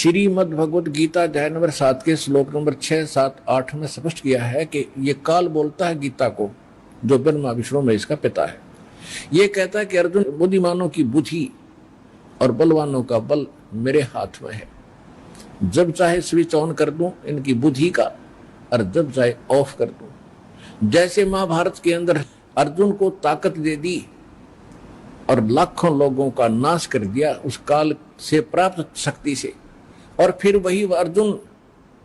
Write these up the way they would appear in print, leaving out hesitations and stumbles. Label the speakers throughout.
Speaker 1: श्रीमद् भगवत गीता अध्याय नंबर 7 के श्लोक नंबर 6, 7, 8 में स्पष्ट किया है कि ये काल बोलता है गीता को, जो ब्रह्मा विष्णु महेश का पिता है। ये कहता है कि अर्जुन, बुद्धिमानों की बुद्धि और बलवानों का बल मेरे हाथ में है। जब चाहे स्विच ऑन कर दूं इनकी बुद्धि का, और जब चाहे ऑफ कर दूं। जैसे महाभारत के अंदर अर्जुन को ताकत दे दी और लाखों लोगों का नाश कर दिया उस काल से प्राप्त शक्ति से, और फिर वही अर्जुन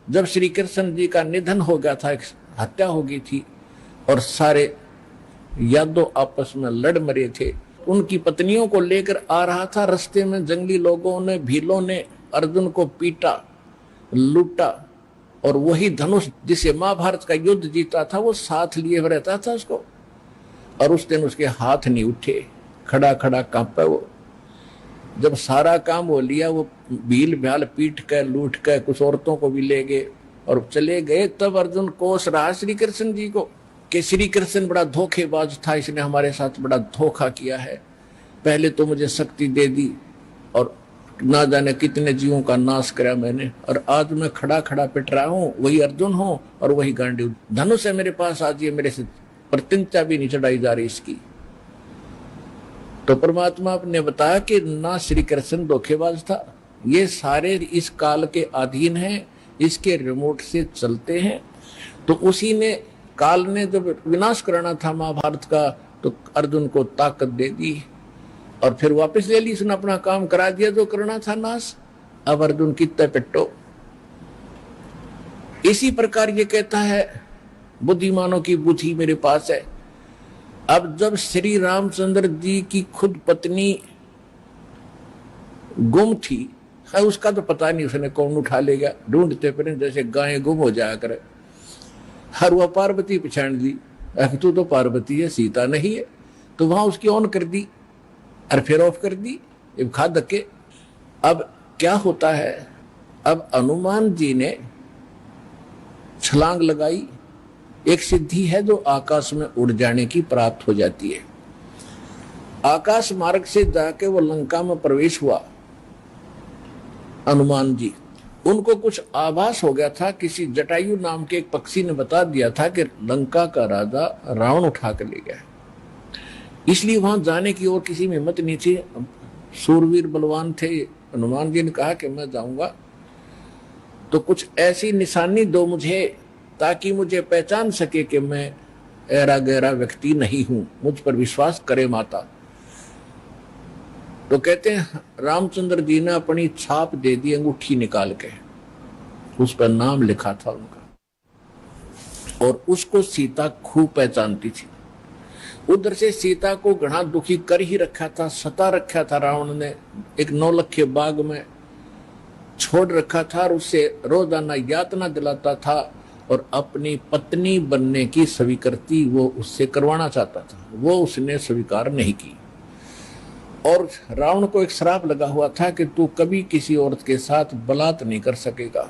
Speaker 1: जब श्री कृष्ण जी का निधन हो गया था, हत्या हो गई थी और सारे यादव आपस में लड़ मरे थे, उनकी पत्नियों को लेकर आ रहा था। रास्ते में जंगली लोगों ने, भीलों ने अर्जुन को पीटा, लूटा, और वही धनुष जिसे महाभारत का युद्ध जीता था वो साथ लिए रहता था उसको, और उस दिन उसके हाथ नहीं उठे, खड़ा खड़ा कांपा वो। जब सारा काम वो लिया, वो भील भ्याल पीट कर, लूट कर, कुछ औरतों को भी ले गए और चले गए। तब अर्जुन कोस रहा श्री कृष्ण जी को कि श्री कृष्ण बड़ा धोखेबाज था, इसने हमारे साथ बड़ा धोखा किया है। पहले तो मुझे शक्ति दे दी और ना जाने कितने जीवों का नाश करा मैंने, और आज मैं खड़ा खड़ा पिट रहा हूँ, वही अर्जुन हूँ और वही गांडी धनुष है मेरे पास। आज ये मेरे से प्रतिज्ञा भी नहीं चढ़ाई जा रही इसकी। तो परमात्मा ने बताया कि ना श्री कृष्ण धोखेबाज था, ये सारे इस काल के अधीन हैं, इसके रिमोट से चलते हैं। तो उसी ने, काल ने जब विनाश कराना था महाभारत का, तो अर्जुन को ताकत दे दी और फिर वापस ले ली, उसने अपना काम करा दिया जो करना था नाश। अब अर्जुन कितने पिट्टो। इसी प्रकार ये कहता है बुद्धिमानों की बुद्धि मेरे पास है। अब जब श्री रामचंद्र जी की खुद पत्नी गुम थी, है उसका तो पता नहीं उसने कौन उठा ले गया, ढूंढते फिर जैसे गायें गुम हो जाया करे। हर वह पार्वती पहचान दी, तू तो पार्वती है, सीता नहीं है। तो वहां उसकी ऑन कर दी और फिर ऑफ कर दी, खा धक्के। अब क्या होता है, अब हनुमान जी ने छलांग लगाई। एक सिद्धि है जो आकाश में उड़ जाने की प्राप्त हो जाती है। आकाश मार्ग से जाके वो लंका में प्रवेश हुआ हनुमान जी। उनको कुछ आभास हो गया था, किसी जटायु नाम के एक पक्षी ने बता दिया था कि लंका का राजा रावण उठा कर ले गया। इसलिए वहां जाने की और किसी में हिम्मत नहीं थी। सूरवीर बलवान थे। हनुमान जी ने कहा कि मैं जाऊंगा तो कुछ ऐसी निशानी दो मुझे, ताकि मुझे पहचान सके कि मैं ऐरा गहरा व्यक्ति नहीं हूं, मुझ पर विश्वास करे माता। तो कहते हैं रामचंद्र जी ने अपनी छाप दे दी, अंगूठी निकाल के, उस पर नाम लिखा था उनका, और उसको सीता खूब पहचानती थी। उधर से सीता को घना दुखी कर ही रखा था, सता रखा था रावण ने, एक नौलखे बाग में छोड़ रखा था और उससे रोजाना यातना दिलाता था और अपनी पत्नी बनने की स्वीकृति वो उससे करवाना चाहता था। वो उसने स्वीकार नहीं की, और रावण को एक श्राप लगा हुआ था कि तू कभी किसी औरत के साथ बलात् नहीं कर सकेगा।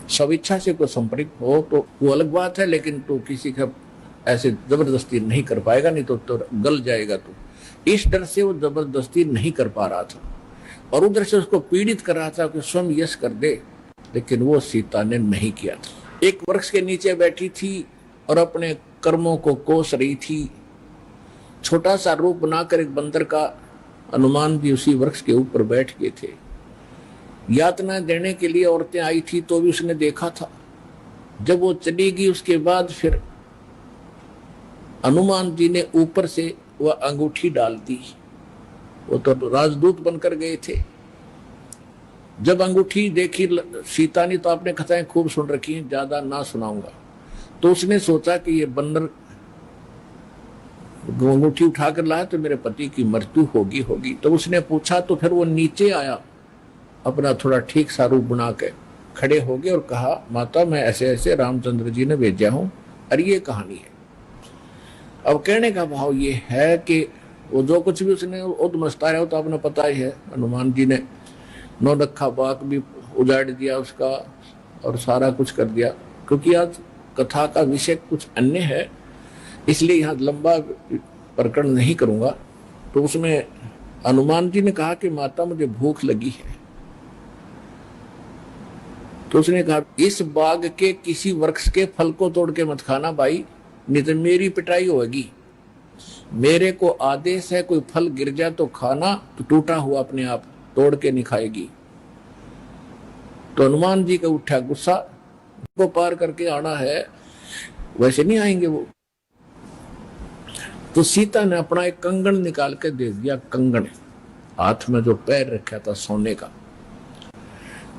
Speaker 1: स्वेच्छा से कोई संपर्क हो तो वो अलग बात है, लेकिन तू किसी का ऐसे जबरदस्ती नहीं कर पाएगा, नहीं तो गल जाएगा तू। इस डर से वो जबरदस्ती नहीं कर पा रहा था और उधर से उसको पीड़ित कर रहा था कि स्वयं यश कर दे, लेकिन वो सीता ने नहीं किया था। एक वृक्ष के नीचे बैठी थी और अपने कर्मों को कोस रही थी। छोटा सा रूप बनाकर एक बंदर का हनुमान जी उसी वृक्ष के ऊपर बैठ गए थे। यातना देने के लिए औरतें आई थी तो भी उसने देखा था। जब वो चली गई उसके बाद फिर हनुमान जी ने ऊपर से वह अंगूठी डाल दी। वो तो राजदूत बनकर गए थे। जब अंगूठी देखी सीता ने, तो आपने कथाएं खूब सुन रखी हैं, ज्यादा ना सुनाऊंगा, तो उसने सोचा कि ये बंदर अंगूठी उठाकर लाया तो मेरे पति की मृत्यु होगी। तो उसने पूछा, तो फिर वो नीचे आया, अपना थोड़ा ठीक सा रूप बना के खड़े हो गए और कहा, माता मैं ऐसे ऐसे रामचंद्र जी ने भेजा हूं और ये कहानी है। अब कहने का भाव ये है कि वो जो कुछ भी उसने उद्मस्ताया हो तो आपने पता ही है, हनुमान जी ने नौलखा बाग भी उजाड़ दिया उसका और सारा कुछ कर दिया। क्योंकि आज कथा का विषय कुछ अन्य है, इसलिए यहाँ लंबा प्रकरण नहीं करूंगा। तो उसमें हनुमान जी ने कहा कि माता मुझे भूख लगी है तो उसने कहा इस बाग के किसी वृक्ष के फल को तोड़ के मत खाना भाई, नहीं तो मेरी पिटाई होगी। मेरे को आदेश है, कोई फल गिर जाए तो खाना, तो टूटा हुआ अपने आप तोड़ के नहीं खाएगी। तो हनुमान जी का उठा गुस्सा, को पार करके आना है, वैसे नहीं आएंगे वो। तो सीता ने अपना एक कंगन निकाल के दे दिया, कंगन हाथ में जो पैर रखा था सोने का,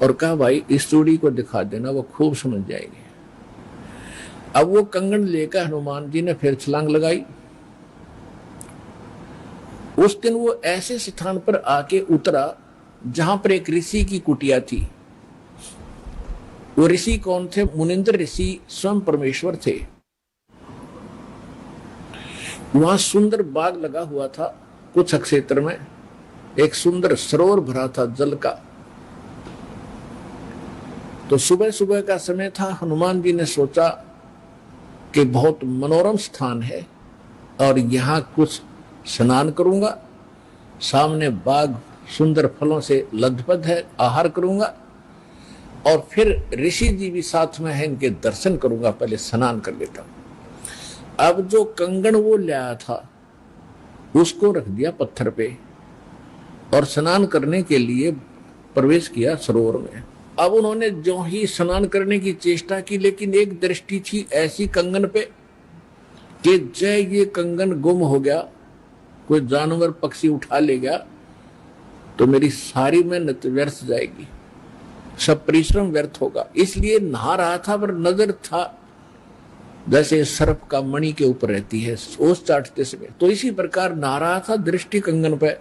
Speaker 1: और कहा भाई इस चूड़ी को दिखा देना, वो खूब समझ जाएगी। अब वो कंगन लेकर हनुमान जी ने फिर छलांग लगाई। उस दिन वो ऐसे स्थान पर आके उतरा जहां पर एक ऋषि की कुटिया थी। वो ऋषि कौन थे? मुनिंद्र ऋषि स्वयं परमेश्वर थे। वहां सुंदर बाग लगा हुआ था, कुछ क्षेत्र में एक सुंदर सरोवर भरा था जल का। तो सुबह सुबह का समय था। हनुमान जी ने सोचा कि बहुत मनोरम स्थान है और यहाँ कुछ स्नान करूंगा, सामने बाग सुंदर फलों से लदपद है, आहार करूंगा, और फिर ऋषि जी भी साथ में है, इनके दर्शन करूंगा, पहले स्नान कर लेता हूं। अब जो कंगन वो लाया था उसको रख दिया पत्थर पे और स्नान करने के लिए प्रवेश किया सरोवर में। अब उन्होंने जो ही स्नान करने की चेष्टा की, लेकिन एक दृष्टि थी ऐसी कंगन पे कि जय ये कंगन गुम हो गया, कोई जानवर पक्षी उठा ले गया तो मेरी सारी मेहनत व्यर्थ जाएगी, सब परिश्रम व्यर्थ होगा। इसलिए नहा रहा था पर नजर था जैसे सर्प का मणि के ऊपर रहती है ओस चाटते समय, तो इसी प्रकार नहा रहा था, दृष्टि कंगन पे।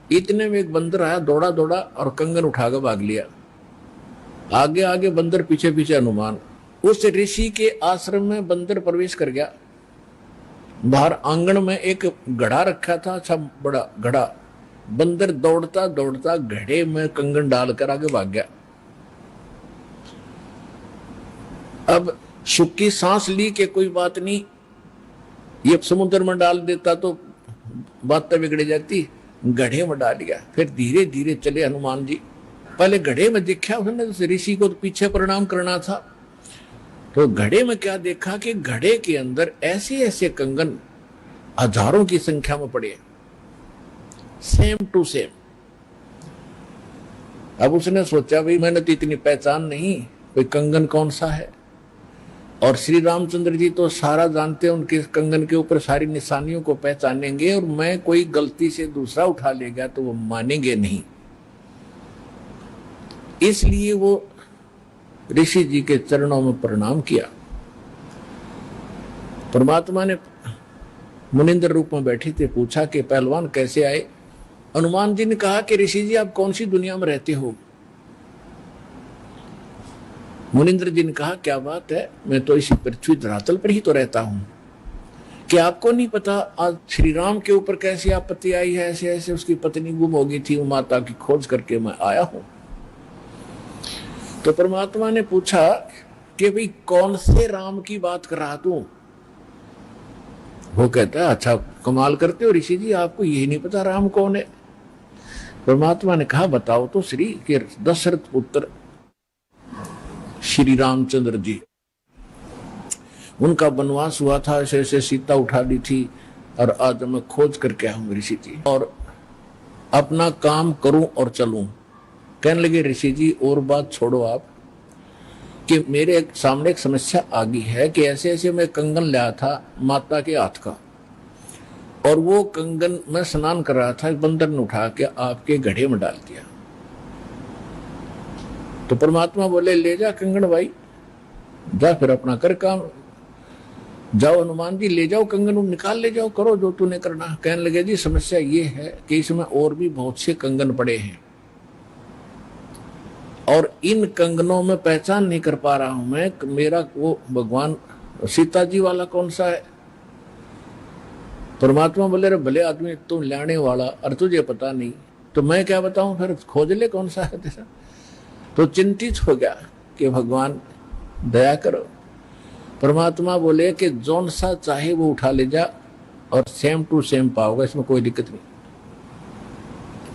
Speaker 1: इतने में एक बंदर आया, दौड़ा दौड़ा और कंगन उठाकर भाग लिया। आगे आगे बंदर, पीछे पीछे हनुमान। उस ऋषि के आश्रम में बंदर प्रवेश कर गया। बाहर आंगन में एक घड़ा रखा था, अच्छा बड़ा घड़ा। बंदर दौड़ता दौड़ता घड़े में कंगन डालकर आगे भाग गया। अब सुखी सांस ली कि कोई बात नहीं, ये समुद्र में डाल देता तो बात बिगड़ जाती, घड़े में डाल दिया। फिर धीरे धीरे चले हनुमान जी। पहले घड़े में देखा उसने, ऋषि को तो पीछे प्रणाम करना था, तो घड़े में क्या देखा कि घड़े के अंदर ऐसे ऐसे कंगन हजारों की संख्या में पड़े, सेम टू सेम। अब उसने सोचा भाई मैंने तो इतनी पहचान नहीं, कोई कंगन कौन सा है। और श्री रामचंद्र जी तो सारा जानते हैं, उनके कंगन के ऊपर सारी निशानियों को पहचानेंगे, और मैं कोई गलती से दूसरा उठा लेगा तो वो मानेंगे नहीं। इसलिए वो ऋषि जी के चरणों में प्रणाम किया। परमात्मा ने मुनिंद्र रूप में बैठे थे, पूछा कि पहलवान कैसे आए। हनुमान जी ने कहा कि ऋषि जी आप कौन सी दुनिया में रहते हो। मुनिंद्र जी ने कहा क्या बात है, मैं तो इसी पृथ्वी धरातल पर ही तो रहता हूं, कि आपको नहीं पता आज श्री राम के ऊपर कैसी आपत्ति आई है, ऐसे ऐसे उसकी पत्नी गुम हो गई थी, वो माता की खोज करके मैं आया हूं। तो परमात्मा ने पूछा कि भाई कौन से राम की बात कर रहा तू। वो कहता है अच्छा कमाल करते हो ऋषि जी, आपको यही नहीं पता राम कौन है। परमात्मा ने कहा बताओ तो श्री, के दशरथ पुत्र श्री रामचंद्र जी, उनका वनवास हुआ था, ऐसे ऐसे सीता उठा ली थी, और आज मैं खोज करके आया हूं ऋषि जी, और अपना काम करूं और चलूं। कहने लगे ऋषि जी और बात छोड़ो आप, कि मेरे सामने एक समस्या आ गई है कि ऐसे ऐसे मैं कंगन लाया था माता के हाथ का, और वो कंगन मैं स्नान कर रहा था, बंदर ने उठा के आपके घड़े में डाल दिया। तो परमात्मा बोले ले जा कंगन भाई, जा फिर अपना कर काम, जाओ हनुमान जी ले जाओ कंगन, निकाल ले जाओ, करो जो तूने करना। कहने लगे जी समस्या ये है कि इसमें और भी बहुत से कंगन पड़े हैं, और इन कंगनों में पहचान नहीं कर पा रहा हूं मैं, मेरा वो भगवान सीता जी वाला कौन सा है। परमात्मा बोले रे भले आदमी तुम लाने वाला और तुझे पता नहीं, तो मैं क्या बताऊं, फिर खोज ले कौन सा है तेरा। तो चिंतित हो गया कि भगवान दया करो। परमात्मा बोले कि जौन सा चाहे वो उठा ले जा और सेम टू सेम पाओगे, इसमें कोई दिक्कत नहीं।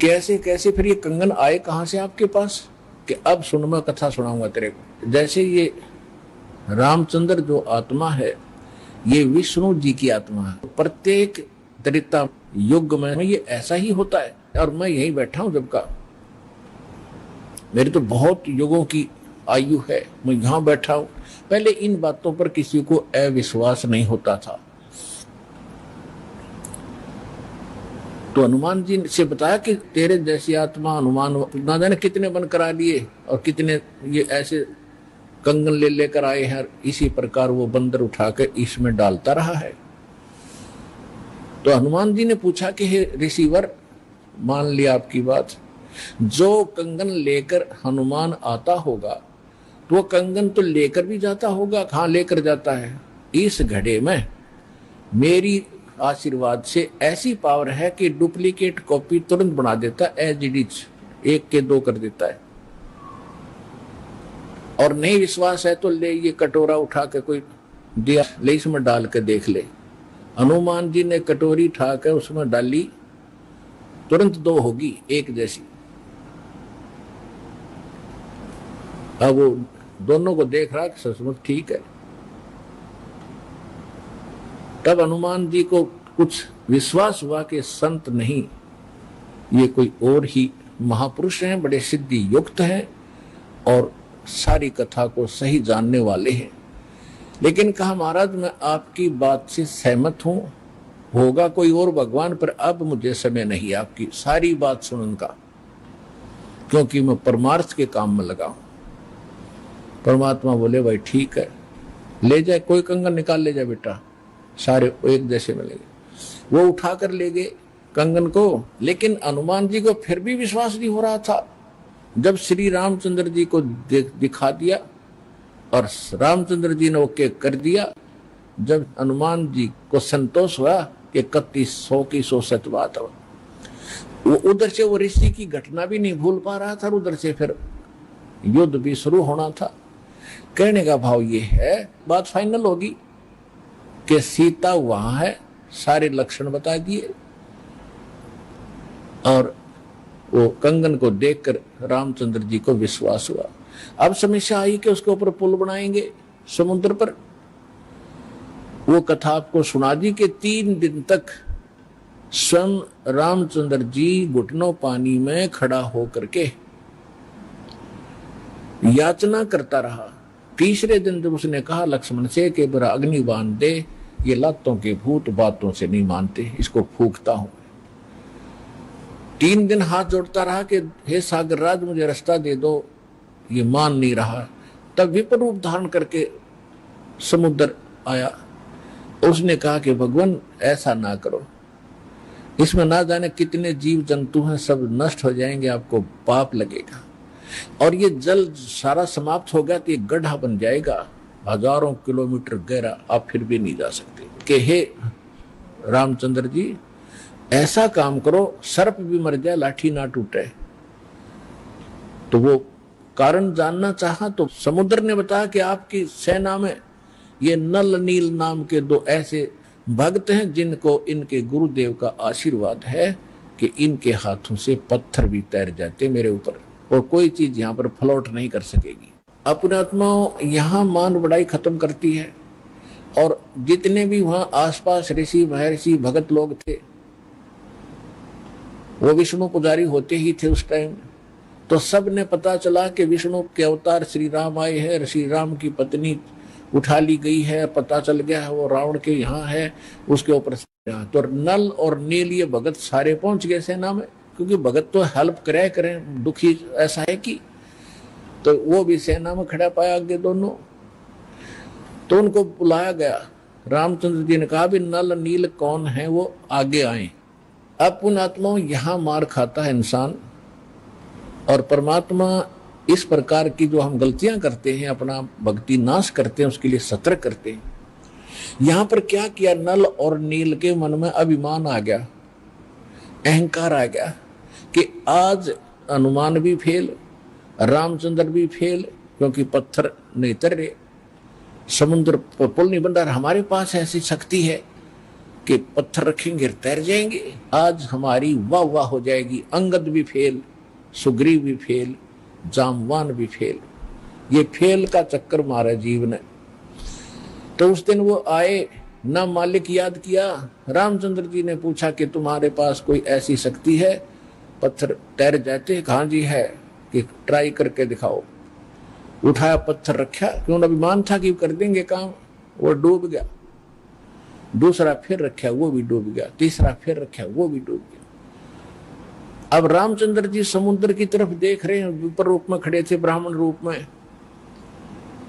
Speaker 1: कैसे कैसे फिर ये कंगन आए कहां से आपके पास। कि अब सुन, मैं कथा सुनाऊंगा तेरे को। जैसे ये रामचंद्र जो आत्मा है, ये विष्णु जी की आत्मा है। प्रत्येक त्रेता युग में ये ऐसा ही होता है। और मैं यहीं बैठा हूं जब का, मेरी तो बहुत युगों की आयु है, मैं यहां बैठा हूं। पहले इन बातों पर किसी को अविश्वास नहीं होता था। तो हनुमान जी से बताया कि तेरे जैसी आत्मा हनुमान ना जाने कितने बन करा लिए और कितने ये ऐसे कंगन ले लेकर आए हैं। इसी प्रकार वो बंदर उठा कर इसमें डालता रहा है। तो हनुमान जी ने पूछा कि हे ऋषिवर, मान लिया आपकी बात, जो कंगन लेकर हनुमान आता होगा तो वो कंगन तो लेकर भी जाता होगा। कहाँ लेकर जाता है? इस घड़े में मेरी आशीर्वाद से ऐसी पावर है कि डुप्लीकेट कॉपी तुरंत बना देता है, एज इट इज, 1 के 2 कर देता है। और नहीं विश्वास है तो ले ये कटोरा उठा के कोई दिया, ले इसमें डाल के देख ले। हनुमान जी ने कटोरी उठा के उसमें डाली, तुरंत 2 होगी, 1 जैसी। अब वो दोनों को देख रहा कि सचमुच ठीक है। तब हनुमान जी को कुछ विश्वास हुआ कि संत नहीं, ये कोई और ही महापुरुष हैं, बड़े सिद्धि युक्त हैं और सारी कथा को सही जानने वाले हैं। लेकिन कहा, महाराज मैं आपकी बात से सहमत हूं, होगा कोई और भगवान, पर अब मुझे समय नहीं आपकी सारी बात सुनने का, क्योंकि मैं परमार्थ के काम में लगा हूं। परमात्मा बोले भाई ठीक है, ले जाए, कोई कंगन निकाल ले जाए बेटा, सारे एक जैसे मिलेंगे। वो उठाकर ले गए कंगन को। लेकिन हनुमान जी को फिर भी विश्वास नहीं हो रहा था। जब श्री रामचंद्र जी को दिखा दिया और रामचंद्र जी ने ओके कर दिया, जब हनुमान जी को संतोष हुआ कि 3100 की 100 सच बात है, वो उधर से वो ऋषि की घटना भी नहीं भूल पा रहा था, उधर से फिर युद्ध भी शुरू होना था। कहने का भाव ये है, बात फाइनल होगी कि सीता वहां है, सारे लक्षण बता दिए, और वो कंगन को देखकर रामचंद्र जी को विश्वास हुआ। अब समस्या आई कि उसके ऊपर पुल बनाएंगे समुद्र पर। वो कथा आपको सुना दी कि 3 दिन तक स्वयं रामचंद्र जी घुटनों पानी में खड़ा होकर के याचना करता रहा। तीसरे दिन जब उसने कहा लक्ष्मण से कि बरा अग्नि बांध दे, ये लातों के भूत बातों से नहीं मानते, इसको फूंकता हूं। 3 दिन हाथ जोड़ता रहा कि हे सागर राज मुझे रास्ता दे दो, ये मान नहीं रहा। तब विपर रूप धारण करके समुद्र आया। उसने कहा कि भगवान ऐसा ना करो, इसमें ना जाने कितने जीव जंतु हैं, सब नष्ट हो जाएंगे, आपको पाप लगेगा। और ये जल सारा समाप्त हो गया तो ये गड्ढा बन जाएगा, हजारों किलोमीटर गहरा, आप फिर भी नहीं जा सकते। कि हे रामचंद्र जी, ऐसा काम करो, सर्प भी मर जाए लाठी ना टूटे। तो वो कारण जानना चाहा तो समुद्र ने बताया कि आपकी सेना में ये नल नील नाम के 2 ऐसे भक्त हैं जिनको इनके गुरुदेव का आशीर्वाद है कि इनके हाथों से पत्थर भी तैर जाते मेरे ऊपर, और कोई चीज यहाँ पर फ्लोट नहीं कर सकेगी। अपने आत्माओं यहाँ मान बढ़ाई खत्म करती है। और जितने भी वहां आसपास ऋषि महर्षि भगत लोग थे, वो विष्णु पुजारी होते ही थे उस टाइम। तो सब ने पता चला कि विष्णु के अवतार श्री राम आए हैं, श्री राम की पत्नी उठा ली गई है, पता चल गया है वो रावण के यहाँ है, उसके ऊपर। तो नल और नील ये भगत सारे पहुंच गए सेना में, क्योंकि भगत तो हेल्प करें, दुखी ऐसा है कि, तो वो भी सेना में खड़ा पाया आगे दोनों। तो उनको बुलाया गया। रामचंद्र जी ने कहा भी नल नील कौन है, वो आगे आए। अब पुण्यात्माओं यहाँ मार खाता है इंसान, और परमात्मा इस प्रकार की जो हम गलतियां करते हैं, अपना भक्ति नाश करते हैं, उसके लिए सतर्क करते हैं। यहां पर क्या किया, नल और नील के मन में अभिमान आ गया, अहंकार आ गया कि आज हनुमान भी फेल, रामचंद्र भी फेल, क्योंकि पत्थर नहीं तर रहे, समुद्र पर पुल नहीं बन रहा। हमारे पास ऐसी शक्ति है कि पत्थर रखेंगे तैर जाएंगे, आज हमारी वाह वाह हो जाएगी। अंगद भी फेल, सुग्रीव भी फेल, जामवान भी फेल। ये फेल का चक्कर मारा जीव ने। तो उस दिन वो आए, ना मालिक याद किया। रामचंद्र जी ने पूछा कि तुम्हारे पास कोई ऐसी शक्ति है पत्थर तैर जाते? हाँ जी है, कि ट्राई करके दिखाओ। उठाया, पत्थर रखा, क्यों अभिमान था कि कर देंगे काम, वो डूब गया। दूसरा फिर रखा, वो भी डूब गया। तीसरा फिर रखा, वो भी डूब गया। अब रामचंद्र जी समुद्र की तरफ देख रहे हैं, विपर रूप में खड़े थे, ब्राह्मण रूप में,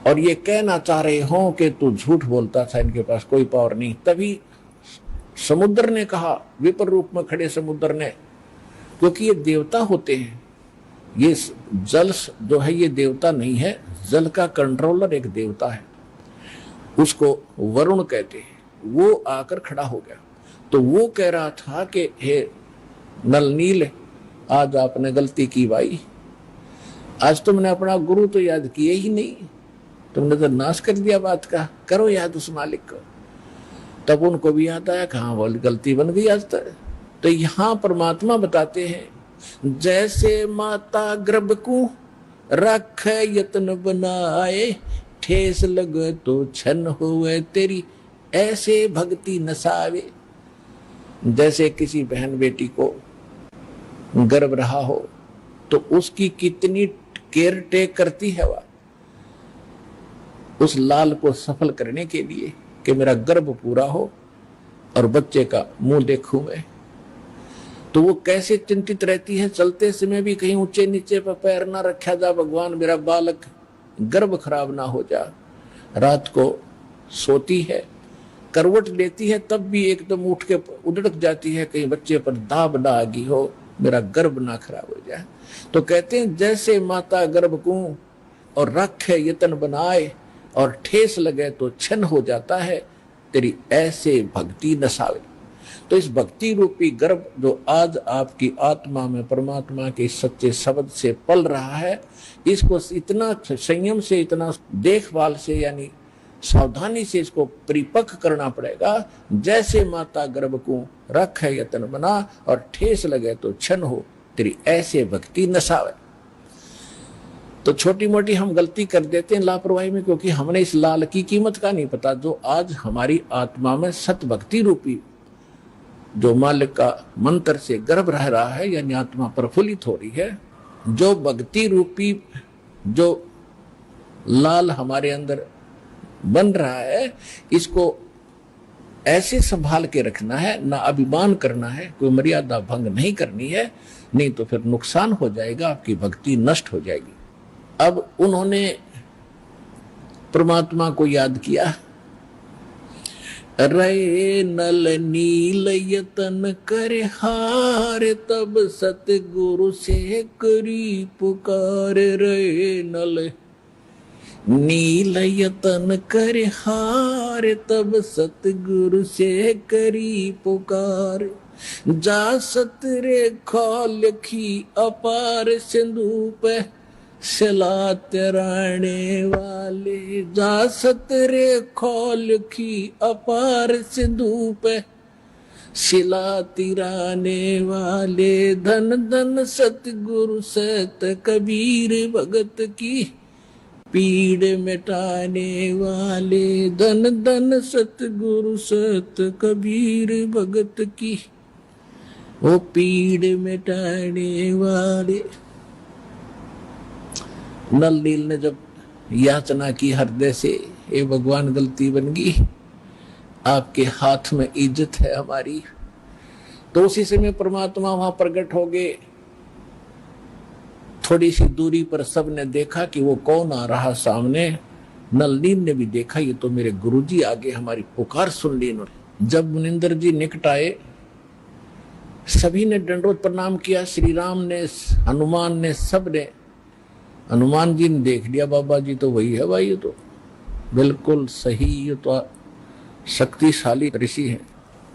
Speaker 1: और ये कहना चाह रहे हो कि तू झूठ बोलता था, इनके पास कोई पावर नहीं। तभी समुद्र ने कहा, विपर रूप में खड़े समुद्र ने, क्योंकि ये देवता होते हैं, ये जल जो है ये देवता नहीं है, जल का कंट्रोलर एक देवता है, उसको वरुण कहते हैं। वो आकर खड़ा हो गया। तो वो कह रहा था कि हे नल नील, आज आपने गलती की भाई, आज तुमने अपना गुरु तो याद किए ही नहीं, तुमने तो नाश कर दिया बात का, करो याद उस मालिक को। तब उनको भी याद आया, कहाँ वो गलती बन गई आज तक। तो यहाँ परमात्मा बताते हैं, जैसे माता गर्भ को रख यत्न बनाए, ठेस लगे तो छन हुए तेरी ऐसे भक्ति नसावे। जैसे किसी बहन बेटी को गर्भ रहा हो तो उसकी कितनी केयर टेक करती है वह उस लाल को सफल करने के लिए कि मेरा गर्भ पूरा हो और बच्चे का मुंह देखूं मैं। तो वो कैसे चिंतित रहती है, चलते समय भी कहीं ऊंचे नीचे पर पैर ना रखा जा, भगवान मेरा बालक गर्भ खराब ना हो जा। रात को सोती है, करवट लेती है, तब भी एकदम उठ के उधड़क जाती है, कहीं बच्चे पर दाब ना आ गई हो, मेरा गर्भ ना खराब हो जाए। तो कहते हैं जैसे माता गर्भ को और रखे यतन बनाए और ठेस लगे तो छन हो जाता है, तेरी ऐसे भक्ति नसावे। तो इस भक्ति रूपी गर्भ जो आज आपकी आत्मा में परमात्मा के सच्चे शब्द से पल रहा है, इसको इतना संयम से, इतना देखभाल से, यानी सावधानी से इसको परिपक्व करना पड़ेगा। जैसे माता गर्भ को रख है यतन बना और ठेस लगे तो छन हो, तेरी ऐसे भक्ति नसावे। तो छोटी मोटी हम गलती कर देते हैं लापरवाही में, क्योंकि हमने इस लाल की कीमत का नहीं पता, जो आज हमारी आत्मा में सत भक्ति रूपी जो मालिक का मंत्र से गर्भ रह रहा है, यानी आत्मा प्रफुल्लित हो रही है, जो भक्ति रूपी जो लाल हमारे अंदर बन रहा है, इसको ऐसे संभाल के रखना है, ना अभिमान करना है, कोई मर्यादा भंग नहीं करनी है, नहीं तो फिर नुकसान हो जाएगा, आपकी भक्ति नष्ट हो जाएगी। अब उन्होंने परमात्मा को याद किया, रे नल नील यतन करे हार, तब सतगुरु से करी पुकार। रे नल नील यतन करे हार, तब सतगुरु से करी पुकार। जा सतरे खोल की अपार सिंधु पे सिला तिराने वाले। जा सतरे खोल की अपार सिंधु पे सिला तिराने वाले। धन धन सतगुरु सत कबीर भगत की पीड़ मिटाने वाले। धन धन सतगुरु सत कबीर भगत की वो पीड़ मिटाने वाले। नल नील ने जब याचना की हृदय से, हे भगवान गलती बन गई, आपके हाथ में इज्जत है हमारी, तो उसी समय परमात्मा वहां प्रकट हो गए। थोड़ी सी दूरी पर सबने देखा कि वो कौन आ रहा सामने। नल नील ने भी देखा, ये तो मेरे गुरुजी आगे, हमारी पुकार सुन ली इन्होंने। जब मुनिंदर जी निकट आए, सभी ने दंडवत प्रणाम किया, श्री राम ने, हनुमान ने, सब ने। हनुमान जी ने देख लिया, बाबा जी तो वही है भाई, ये तो बिल्कुल सही, ये तो शक्तिशाली ऋषि है।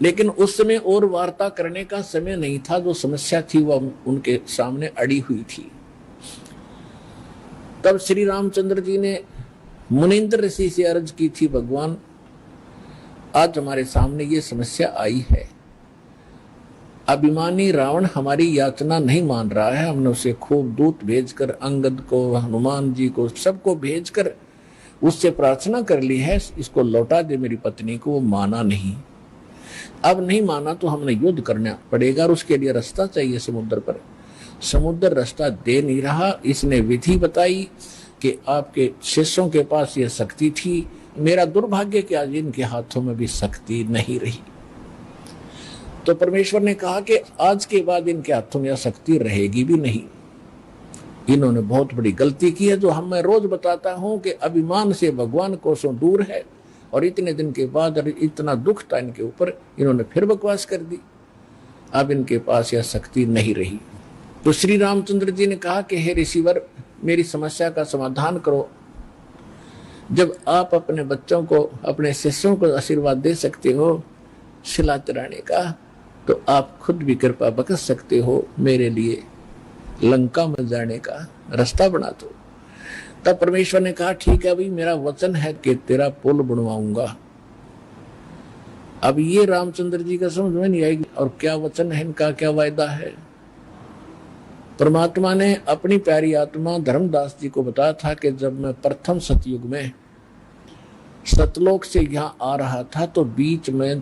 Speaker 1: लेकिन उस समय और वार्ता करने का समय नहीं था, जो समस्या थी वह उनके सामने अड़ी हुई थी। तब श्री रामचंद्र जी ने मुनिंद्र ऋषि से अर्ज की थी, भगवान आज हमारे सामने ये समस्या आई है, अभिमानी रावण हमारी याचना नहीं मान रहा है। हमने उसे खूब दूत भेजकर, अंगद को, हनुमान जी को, सबको भेजकर उससे प्रार्थना कर ली है, इसको लौटा दे मेरी पत्नी को। वो माना नहीं। अब नहीं माना तो हमने युद्ध करना पड़ेगा और उसके लिए रास्ता चाहिए समुद्र पर। समुद्र रास्ता दे नहीं रहा। इसने विधि बताई कि आपके शिष्यों के पास यह शक्ति थी। मेरा दुर्भाग्य कि आज इनके हाथों में भी शक्ति नहीं रही। तो परमेश्वर ने कहा कि आज के बाद इनके हाथों में यह शक्ति रहेगी भी नहीं। इन्होंने बहुत बड़ी गलती की है, जो मैं रोज बताता हूं कि अभिमान से भगवान कोसों दूर है। और इतने दिन के बाद इतना दुख था इनके ऊपर, इन्होंने फिर बकवास कर दी। अब इनके पास यह शक्ति नहीं रही। तो श्री रामचंद्र जी ने कहा कि हे ऋषिवर, मेरी समस्या का समाधान करो। जब आप अपने बच्चों को, अपने शिष्यों को आशीर्वाद दे सकते हो शिला चढ़ाने का, तो आप खुद भी कृपा बख्श सकते हो, मेरे लिए लंका में जाने का रास्ता बना दो। तब परमेश्वर ने कहा ठीक है भाई, मेरा वचन है कि तेरा पुल बनवाऊंगा। अब ये रामचंद्र जी का समझ में नहीं आएगी, और क्या वचन है इनका, क्या वायदा है। परमात्मा ने अपनी प्यारी आत्मा धर्मदास जी को बताया था कि जब मैं प्रथम सतयुग में सतलोक से यहाँ आ रहा था, तो बीच में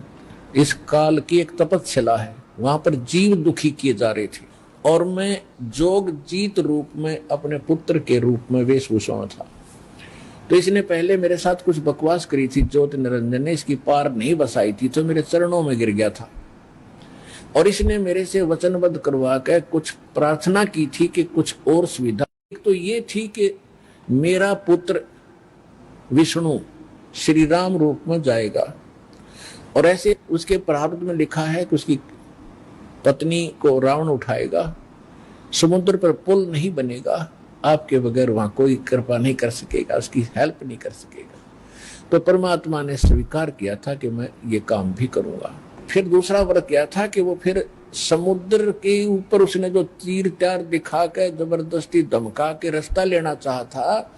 Speaker 1: इस काल की एक तपस्या है, वहां पर जीव दुखी किए जा रहे थे, और मैं जोग जीत रूप में अपने पुत्र के रूप में वेशभूषा में था। तो इसने पहले मेरे साथ कुछ बकवास करी थी, ज्योति निरंजन ने इसकी पार नहीं बसाई थी, तो मेरे चरणों में गिर गया था। और इसने मेरे से वचनबद्ध करवा कर कुछ प्रार्थना की थी कि कुछ और सुविधा। एक तो ये थी कि मेरा पुत्र विष्णु श्री राम रूप में जाएगा, और ऐसे उसके प्रारब्ध में लिखा है कि उसकी पत्नी को रावण उठाएगा, समुद्र पर पुल नहीं बनेगा, आपके बगैर वहां कोई कृपा नहीं कर सकेगा, उसकी हेल्प नहीं कर सकेगा। तो परमात्मा ने स्वीकार किया था कि मैं ये काम भी करूंगा। फिर दूसरा वर्ग क्या था कि वो फिर समुद्र के ऊपर उसने जो तीर त्यार दिखा के जबरदस्ती धमका के रास्ता लेना चाहा था,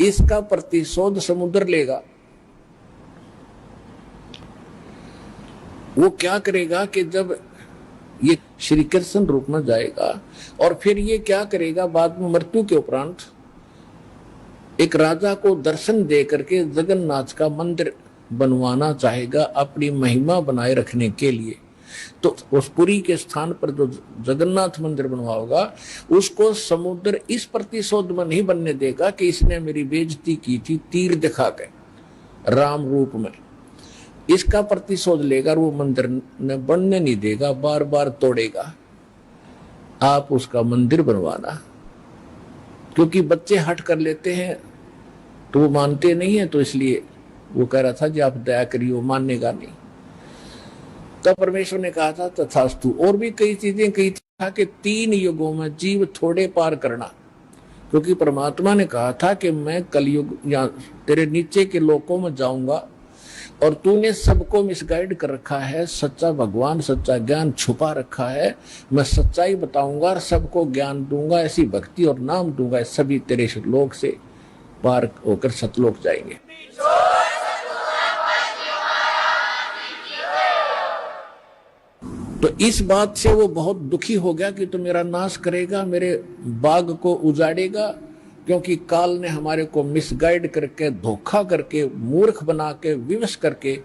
Speaker 1: इसका प्रतिशोध समुद्र लेगा। वो क्या करेगा कि जब ये श्री कृष्ण रूप में जाएगा, और फिर ये क्या करेगा बाद में मृत्यु के उपरांत, एक राजा को दर्शन दे करके जगन्नाथ का मंदिर बनवाना चाहेगा अपनी महिमा बनाए रखने के लिए। तो उस पुरी के स्थान पर जो जगन्नाथ मंदिर बनवाओगा, उसको समुद्र इस प्रतिशोध में नहीं बनने देगा कि इसने मेरी बेइज्जती की थी तीर दिखा के राम रूप में। इसका प्रतिशोध लेगा और वो मंदिर न बनने नहीं देगा, बार बार तोड़ेगा। आप उसका मंदिर बनवाना, क्योंकि बच्चे हट कर लेते हैं तो वो मानते नहीं है, तो इसलिए वो कह रहा था जी आप दया करिए, वो मानेगा नहीं। तब परमेश्वर ने कहा था तथास्तु। और भी कई चीजें कही था कि 3 युगों में जीव थोड़े पार करना, क्योंकि परमात्मा ने कहा था कि मैं कलयुग या तेरे नीचे के लोकों में जाऊंगा, और तूने सबको मिसगाइड कर रखा है, सच्चा भगवान सच्चा ज्ञान छुपा रखा है। मैं सच्चाई बताऊंगा और सबको ज्ञान दूंगा, ऐसी भक्ति और नाम दूंगा, सभी तेरे लोक से पार होकर सतलोक जाएंगे। तो इस बात से वो बहुत दुखी हो गया कि तो मेरा नाश करेगा, मेरे बाग को उजाड़ेगा, क्योंकि काल ने हमारे को मिसगाइड करके, धोखा करके, मूर्ख बना के, विवश करके,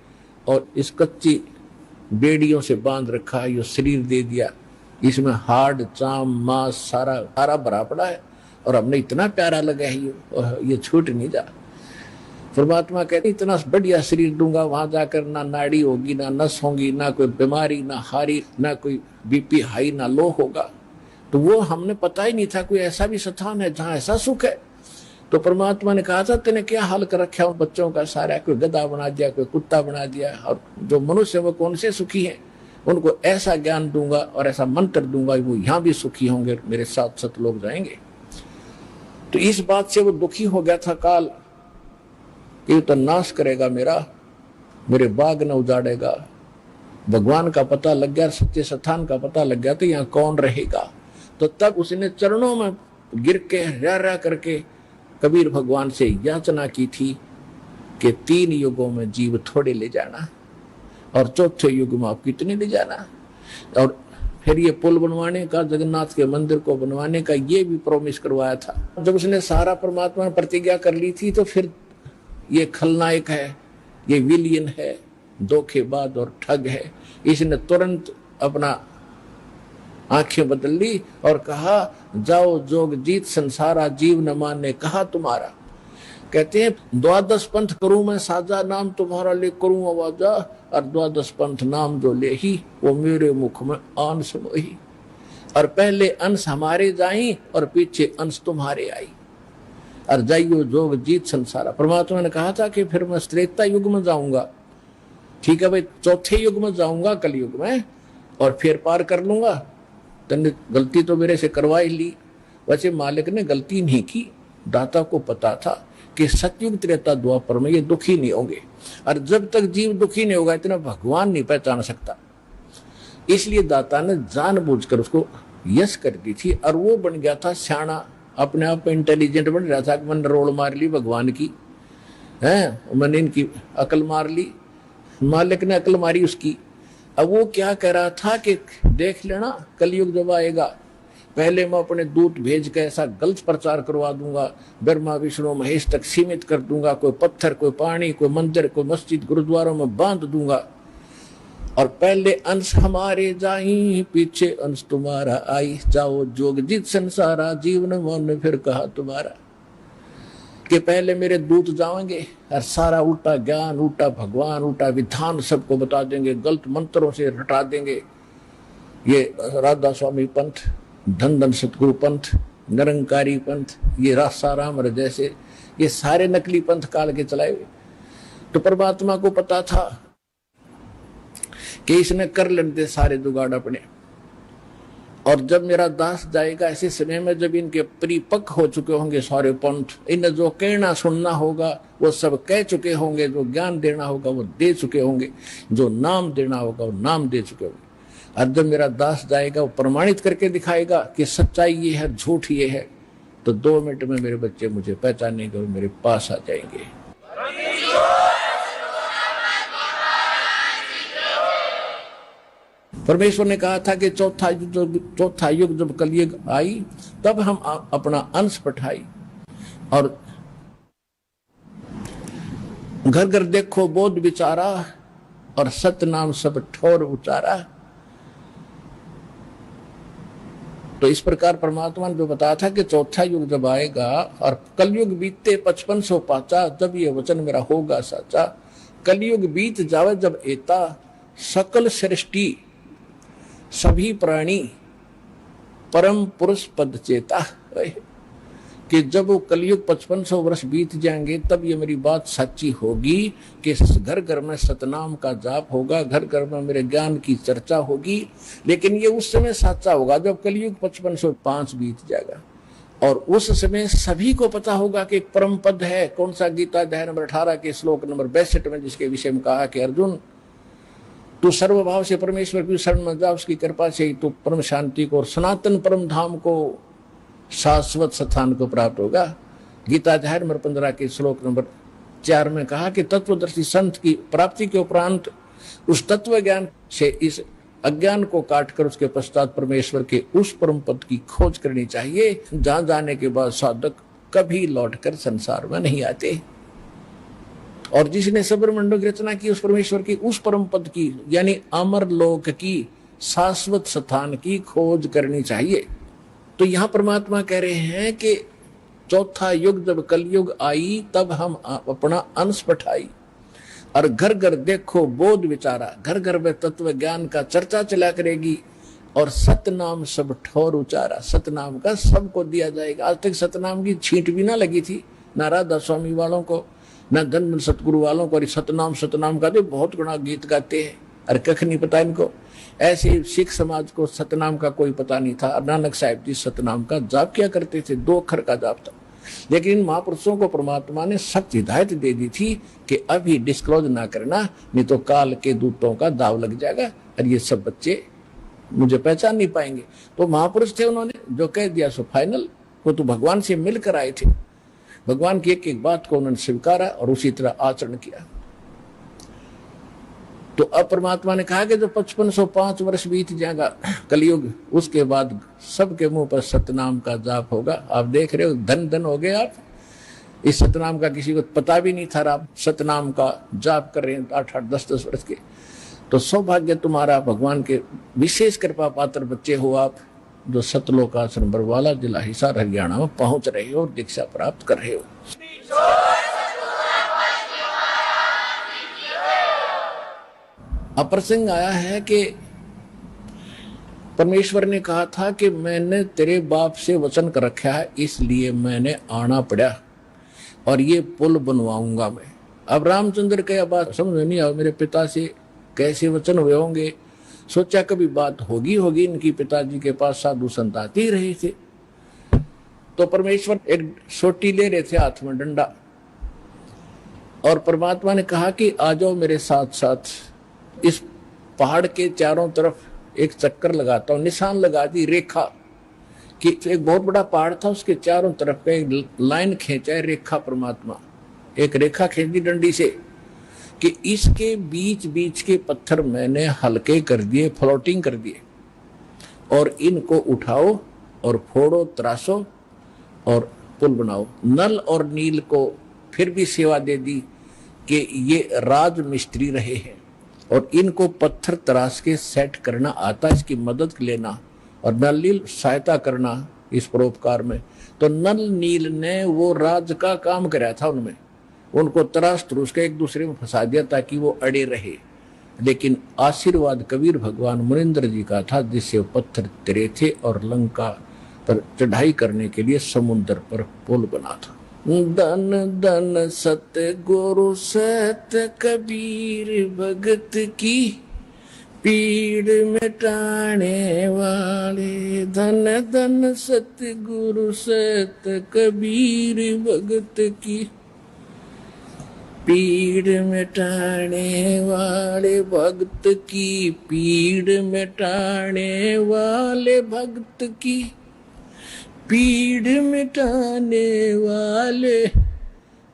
Speaker 1: और इस कच्ची बेड़ियों से बांध रखा, ये शरीर दे दिया, इसमें हाड़ चाम मांस सारा भरा पड़ा है, और हमने इतना प्यारा लगा है ये छूट नहीं जा। परमात्मा कहते इतना बढ़िया शरीर दूंगा, वहां जाकर ना नाड़ी होगी, ना नस होगी, ना कोई बीमारी, ना हारी, ना कोई बीपी हाई, ना लो होगा। तो वो हमने पता ही नहीं था कोई ऐसा भी स्थान है जहां ऐसा सुख है। तो परमात्मा ने कहा था तेने क्या हाल कर रखा उन बच्चों का सारा, कोई गधा बना दिया, कोई कुत्ता बना दिया, और जो मनुष्य वो कौन से सुखी हैं, उनको ऐसा ज्ञान दूंगा और ऐसा मंत्र दूंगा, वो यहाँ भी सुखी होंगे, मेरे साथ सतलोक जाएंगे। तो इस बात से वो दुखी हो गया था काल कि तो नाश करेगा मेरे बाग न उजाड़ेगा। भगवान का पता लग गया, सच्चे स्थान का पता लग गया, तो यहाँ कौन रहेगा। तो तब उसने चरणों में गिर के रा करके कबीर भगवान से याचना की थी कि 3 युगों में जीव थोड़े ले जाना, और चौथे युग में आप कितने ले जाना। और फिर ये पुल बनवाने का, जगन्नाथ के मंदिर को बनवाने का ये भी प्रॉमिस करवाया था। जब उसने सारा परमात्मा ने प्रतिज्ञा कर ली थी तो फिर ये खलनायक है, ये विलियन है, धोखेबाज और ठग है, इसने तुरंत अपना आंखें बदल ली और कहा जाओ जोग जीत संसारा जीव न माने कहा तुम्हारा। कहते हैं द्वादश पंथ करूं मैं साजा नाम तुम्हारा ले करूं आवाजा, और द्वादश पंथ नाम जो ले ही वो मेरे मुख में आन समोही। और पहले अंश हमारे जाई और पीछे अंश तुम्हारे आई, और जाइयो जोग जीत संसारा। परमात्मा ने कहा था कि फिर मैं त्रेता युग में जाऊंगा, ठीक है भाई, चौथे युग में जाऊंगा कलयुग में, और फिर पार कर लूंगा। तने गलती तो मेरे से करवा ही ली। वैसे मालिक ने गलती नहीं की, दाता को पता था कि सतयुग त्रेता द्वापर में ये दुखी नहीं होंगे, और जब तक जीव दुखी नहीं होगा इतना भगवान नहीं पहचान सकता। इसलिए दाता ने जानबूझकर उसको यश कर दी थी, और वो बन गया था सियाना, अपने आप में इंटेलिजेंट बन रहा था कि मैंने रोल मार ली भगवान की, है मैंने इनकी अकल मार ली, मालिक ने अकल मारी उसकी। अब वो क्या कह रहा था कि देख लेना कलयुग जब आएगा, पहले मैं अपने दूत भेज के ऐसा गलत प्रचार करवा दूंगा, ब्रह्मा विष्णु महेश तक सीमित कर दूंगा, कोई पत्थर कोई पानी कोई मंदिर कोई मस्जिद गुरुद्वारों में बांध दूंगा, और पहले अंश हमारे जाई पीछे अंश तुम्हारा आई, जाओ जोग जीत संसारा जीवन मन फिर कहा तुम्हारा। कि पहले मेरे दूत जाएंगे और सारा उल्टा ज्ञान उल्टा भगवान उल्टा विधान सबको बता देंगे, गलत मंत्रों से रटा देंगे। ये राधा स्वामी पंथ, धन धन सतगुरु पंथ, निरंकारी पंथ, ये रासाराम जैसे ये सारे नकली पंथ काल के चलाए हुए। तो परमात्मा को पता था कि इसने कर लेते सारे जुगाड़ अपने, और जब मेरा दास जाएगा ऐसे समय में जब इनके परिपक्व हो चुके होंगे सारे पंथ, इन्हें जो कहना सुनना होगा वो सब कह चुके होंगे, जो ज्ञान देना होगा वो दे चुके होंगे, जो नाम देना होगा वो नाम दे चुके होंगे। और जब मेरा दास जाएगा वो प्रमाणित करके दिखाएगा कि सच्चाई ये है झूठ ये है, तो 2 मिनट में मेरे बच्चे मुझे पहचानेंगे और मेरे पास आ जाएंगे। परमेश्वर ने कहा था कि चौथा युग जब कलयुग आई तब हम अपना अंश पठाई, और घर घर देखो बोध विचारा, और सत नाम सब ठोर उचारा। तो इस प्रकार परमात्मा ने जो बताया था कि चौथा युग जब आएगा और कलयुग बीतते 5500 पाचा, जब ये वचन मेरा होगा साचा। कलयुग बीत जावे जब एता, सकल सृष्टि सभी प्राणी परम पुरुष पद चेता। कि जब वो कलयुग 5500 वर्ष बीत जाएंगे तब ये मेरी बात सच्ची होगी कि घर घर में सतनाम का जाप होगा, घर घर में मेरे ज्ञान की चर्चा होगी। लेकिन ये उस समय सच्चा होगा जब कलयुग 5505 बीत जाएगा, और उस समय सभी को पता होगा कि एक परम पद है। कौन सा? गीता अध्याय नंबर 18 के श्लोक नंबर 62 में, जिसके विषय में कहा कि अर्जुन तू सर्वभाव से परमेश्वर की शरण में जा, उसकी कृपा से ही तू परम शांति को और सनातन परम धाम को, शाश्वत स्थान को प्राप्त होगा। गीता अध्याय नंबर 15 के श्लोक नंबर 4 में कहा कि तत्वदर्शी संत की प्राप्ति के उपरांत उस तत्व ज्ञान से इस अज्ञान को काटकर उसके पश्चात परमेश्वर के उस परम पद की खोज करनी चाहिए, जहां जाने के बाद साधक कभी लौटकर संसार में नहीं आते। और जिसने सबरमंडल की रचना की उस परमेश्वर की उस परम पद की, यानी अमर लोक की, शाश्वत स्थान की खोज करनी चाहिए। तो यहां परमात्मा कह रहे हैं कि चौथा युग जब कलयुग आई तब हम अपना अंश पठाई, और घर घर देखो बोध विचारा, घर घर में तत्व ज्ञान का चर्चा चला करेगी, और सतनाम सब ठोर उचारा। सतनाम का सबको दिया जाएगा। आज तक सतनाम की छींट भी ना लगी थी, ना राधा स्वामी वालों को, न धन सतगुरु वालों को। सतनाम का तो बहुत गुना गीत गाते हैं, अरे कख नहीं पता इनको। ऐसे सिख समाज को सतनाम का कोई पता नहीं था। नानक साहिब जी सतनाम का जाप क्या करते थे, 2 अक्षर का जाप था। लेकिन इन महापुरुषों को परमात्मा ने सख्त हिदायत दे दी थी कि अभी डिस्क्लोज ना करना, नहीं तो काल के दूतों का दाव लग जाएगा और ये सब बच्चे मुझे पहचान नहीं पाएंगे। तो महापुरुष थे, उन्होंने जो कह दिया सो फाइनल। वो तो भगवान से मिलकर आए थे, भगवान की एक एक बात को उन्होंने स्वीकारा और उसी तरह आचरण किया। तो अब परमात्मा ने कहा कि जो 5505 वर्ष बीत जाएगा कलयुग, उसके बाद सबके मुंह पर सतनाम का जाप होगा। आप देख रहे हो, धन धन हो गए आप। इस सतनाम का किसी को पता भी नहीं था, आप सतनाम का जाप कर रहे हैं 8-8, 10-10 वर्ष के। तो सौभाग्य तुम्हारा, भगवान के विशेष कृपा पात्र बच्चे हो आप, जो सतलोक आश्रम बरवाला, जिला हिसार, हरियाणा में पहुंच रहे हो और दीक्षा प्राप्त कर रहे हो। अप्रसंग आया है कि परमेश्वर ने कहा था कि मैंने तेरे बाप से वचन कर रखा है, इसलिए मैंने आना पड़ा और ये पुल बनवाऊंगा मैं। अब रामचंद्र के बात समझ में नहीं आया, मेरे पिता से कैसे वचन हुए होंगे। सोचा कभी बात होगी इनकी, पिताजी के पास साधु संत आते ही रहे थे। तो परमेश्वर एक सोटी ले रहे थे हाथ में, डंडा, और परमात्मा ने कहा कि आ जाओ मेरे साथ साथ, इस पहाड़ के चारों तरफ एक चक्कर लगाता हूं। निशान लगा दी, रेखा कि एक बहुत बड़ा पहाड़ था, उसके चारों तरफ का एक लाइन खींचा है, रेखा। परमात्मा एक रेखा खींच दी डंडी से कि इसके बीच बीच के पत्थर मैंने हल्के कर दिए, फ्लोटिंग कर दिए, और इनको उठाओ और फोड़ो, तराशो और पुल बनाओ। नल और नील को फिर भी सेवा दे दी कि ये राज मिस्त्री रहे हैं और इनको पत्थर तराश के सेट करना आता, इसकी मदद लेना और नल नील सहायता करना इस परोपकार में। तो नल नील ने वो राज का काम कराया था उनमें, उनको तराश तरूश के एक दूसरे में फंसा दिया ताकि वो अड़े रहे। लेकिन आशीर्वाद कबीर भगवान मुनिंद्र जी का था, जिससे वो पत्थर तरे थे और लंका पर चढ़ाई करने के लिए समुद्र पर पुल बना था। धन धन सत्य गुरु सत्य कबीर भगत की, पीड़ मिटाने वाले। धन धन सत्य गुरु सत्य कबीर भगत की, पीड़ मिटाने वाले भक्त की, पीड़ मिटाने वाले भक्त की, पीड़ मिटाने वाले।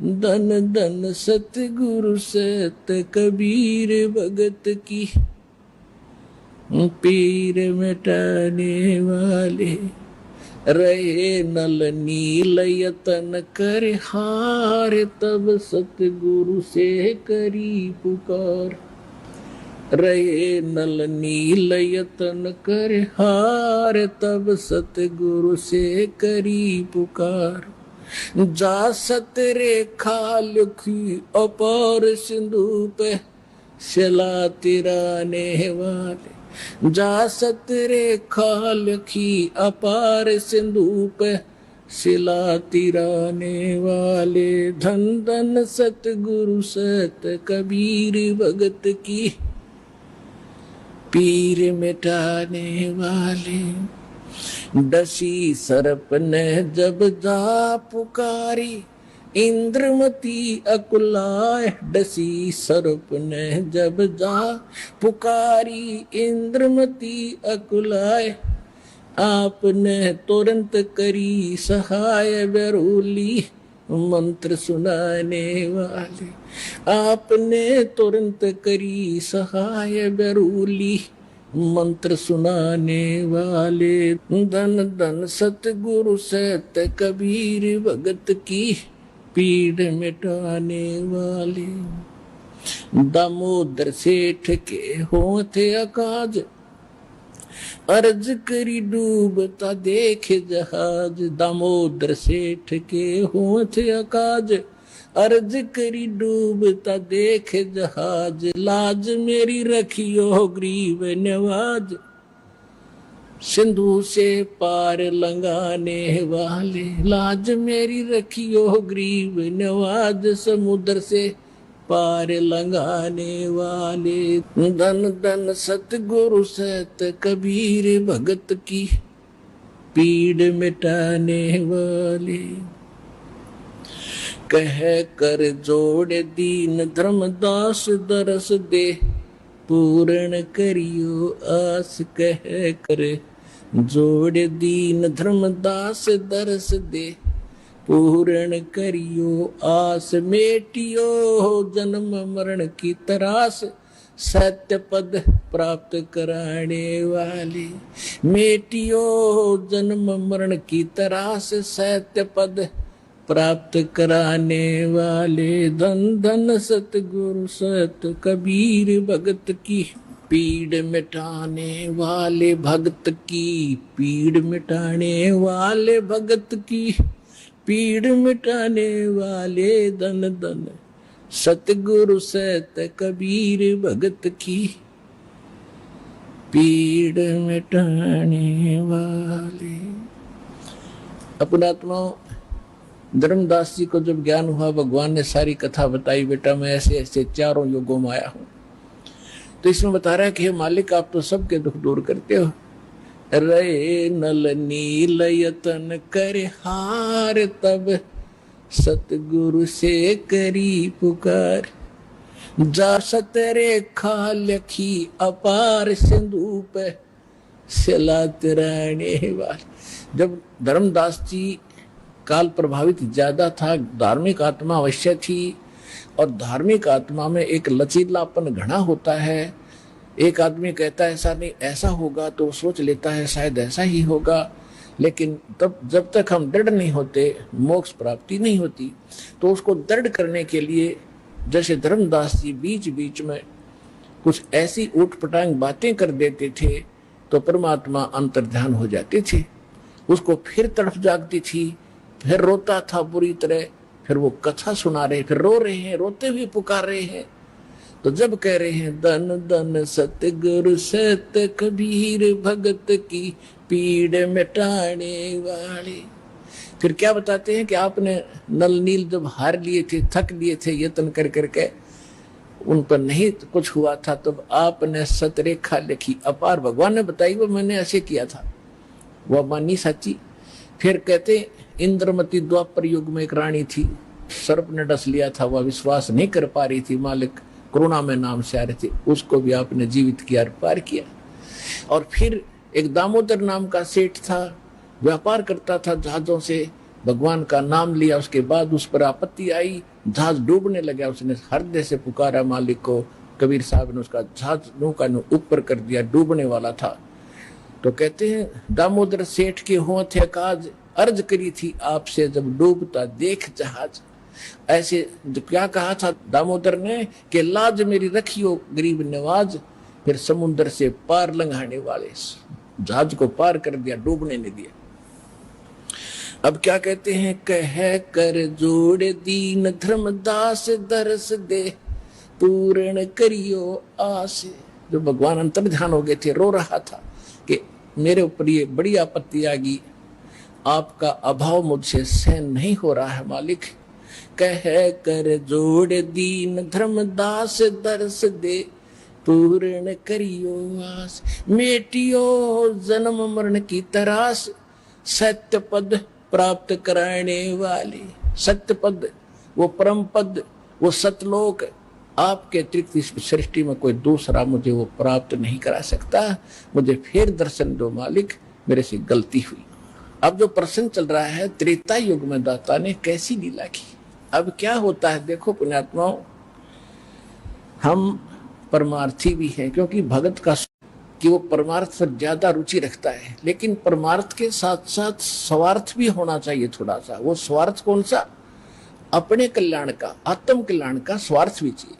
Speaker 1: धन धन सतगुरु सत कबीर भगत की, पीड़ मिटाने वाले। रहे नल नील यतन कर हार, तब सतगुरु से करी पुकार। रहे नल नील यतन कर हार, तब सतगुरु से करी पुकार। जा सत रेखा लिखी अपार सिंधु पे, शिला तिराने वाले। जा सत रेखा लिखी अपार सिंधु पे, शिला तिराने वाले। धन धन सतगुरु सत कबीर भगत की, पीर मिटाने वाले। डसी सर्प ने जब जा पुकारी, इंद्रमती अकुलाए। डसी सर्प ने जब जा पुकारी, इंद्रमती अकुलाए। आपने तुरंत करी सहाय बेरूली, मंत्र सुनाने वाले। आपने तुरंत करी सहाय बेरूली, मंत्र सुनाने वाले। धन धन सतगुरु सत कबीर भगत की, पीड़ मिटाने वाले। दामोदर सेठ के होते अकाज, अर्ज करी डूबता देखे जहाज। दामोदर सेठ के होते अकाज, अर्ज करी डूबता देखे जहाज। लाज मेरी रखियो ग्रीव नवाज, सिंधु से पार लंगाने वाले। लाज मेरी रखियो ग्रीव नवाज, समुद्र से पार लंगाने वाले। धन धन सतगुरु सत कबीर भगत की, पीड़ मिटाने वाले। कह कर जोड़ दीन धर्मदास, दरस दे पूर्ण करियो आस। कह कर जोड़ दीन धर्मदास, दरस दे पूर्ण करियो आस। मेटियो जन्म मरण की तरास, सत्य पद प्राप्त कराने वाले, मेटियो जन्म मरण की तरास, सत्य पद प्राप्त कराने वाले, धन धन सतगुरु सत कबीर भगत की पीड़ मिटाने वाले, भगत की पीड़ मिटाने वाले, भगत की पीड़ मिटाने वाले, धन धन सतगुरु सत कबीर भगत की पीड़ मिटाने वाले। अपनात्माओं, धर्मदास जी को जब ज्ञान हुआ, भगवान ने सारी कथा बताई, बेटा मैं ऐसे ऐसे चारों युगों में आया हूं। तो इसमें बता रहा है कि हे मालिक, आप तो सबके दुख दूर करते हो। रे नल नील यतन कर हार, तब सतगुरु से करी पुकार, जा सतरेखा लखी अपार, सिंधु पे सिलात रहने वाले। जब धर्मदास जी काल प्रभावित ज्यादा था, धार्मिक आत्मा अवश्य थी, और धार्मिक आत्मा में एक लचीलापन घना होता है। एक आदमी कहता है ऐसा नहीं ऐसा होगा, तो सोच लेता है शायद ऐसा ही होगा, लेकिन तब जब तक हम दृढ़ नहीं होते, मोक्ष प्राप्ति नहीं होती। तो उसको दृढ़ करने के लिए जैसे धर्मदास जी बीच बीच में कुछ ऐसी उठपटांग बातें कर देते थे, तो परमात्मा अंतर्ध्यान हो जाते थे। उसको फिर तड़फ जागती थी, फिर रोता था बुरी तरह, फिर वो कथा सुना रहे, फिर रो रहे हैं, रोते हुए पुकार रहे हैं। तो जब कह रहे हैं धन धन सतगुरु सत कबीर भगत की पीड़ मिटाने वाले, फिर क्या बताते हैं कि आपने नल नील जब हार लिए थे, थक लिए थे यत्न कर करके, उन पर नहीं कुछ हुआ था, तब आपने सतरेखा लिखी अपार। भगवान ने बताई वो मैंने ऐसे किया था, वह मानी सच्ची। फिर कहते इंद्रमती द्वापर युग में एक रानी थी, सर्प ने डस लिया था, वह विश्वास नहीं कर पा रही थी, मालिक करुणा में नाम से आ रहे थे, उसको भी आपने जीवित किया, पार किया। और फिर एक दामोदर नाम का सेठ था, व्यापार करता था जहाजों से, भगवान का नाम लिया, उसके बाद उस पर आपत्ति आई, जहाज डूबने लगा, उसने हृदय से पुकारा मालिक को, कबीर साहब ने उसका जहाज नौका ऊपर कर दिया, डूबने वाला था। तो कहते हैं दामोदर सेठ के हो थे काज, अर्ज करी थी आपसे जब डूबता देख जहाज। ऐसे क्या कहा था दामोदर ने कि लाज मेरी रखियो गरीब नवाज, फिर समुद्र से पार लंघाने वाले, जहाज को पार कर दिया, डूबने नहीं दिया। अब क्या कहते हैं, कह कर जोड़ दीन धर्मदास, दरस दे पूर्ण करियो आस। जो भगवान अंतर्ध्यान हो गए थे, रो रहा था कि मेरे ऊपर ये बड़ी आपत्ति आ गई, आपका अभाव मुझसे सहन नहीं हो रहा है मालिक। कह कर जोड़ दीन धर्मदास, दरस दे पूर्ण करियो आस, मेटियो जन्म मरण की तरास, सत्य पद प्राप्त कराने वाले। सत्य पद, वो परम पद, वो सतलोक, आपके अतिरिक्त इस सृष्टि में कोई दूसरा मुझे वो प्राप्त नहीं करा सकता। मुझे फिर दर्शन दो मालिक, मेरे से गलती हुई। अब जो प्रश्न चल रहा है, त्रेता युग में दाता ने कैसी लीला की। अब क्या होता है, देखो पुण्यात्माओं, हम परमार्थी भी हैं, क्योंकि भगत का कि वो परमार्थ पर ज्यादा रुचि रखता है, लेकिन परमार्थ के साथ साथ स्वार्थ भी होना चाहिए थोड़ा सा। वो स्वार्थ कौन सा? अपने कल्याण का, आत्म कल्याण का स्वार्थ भी चाहिए।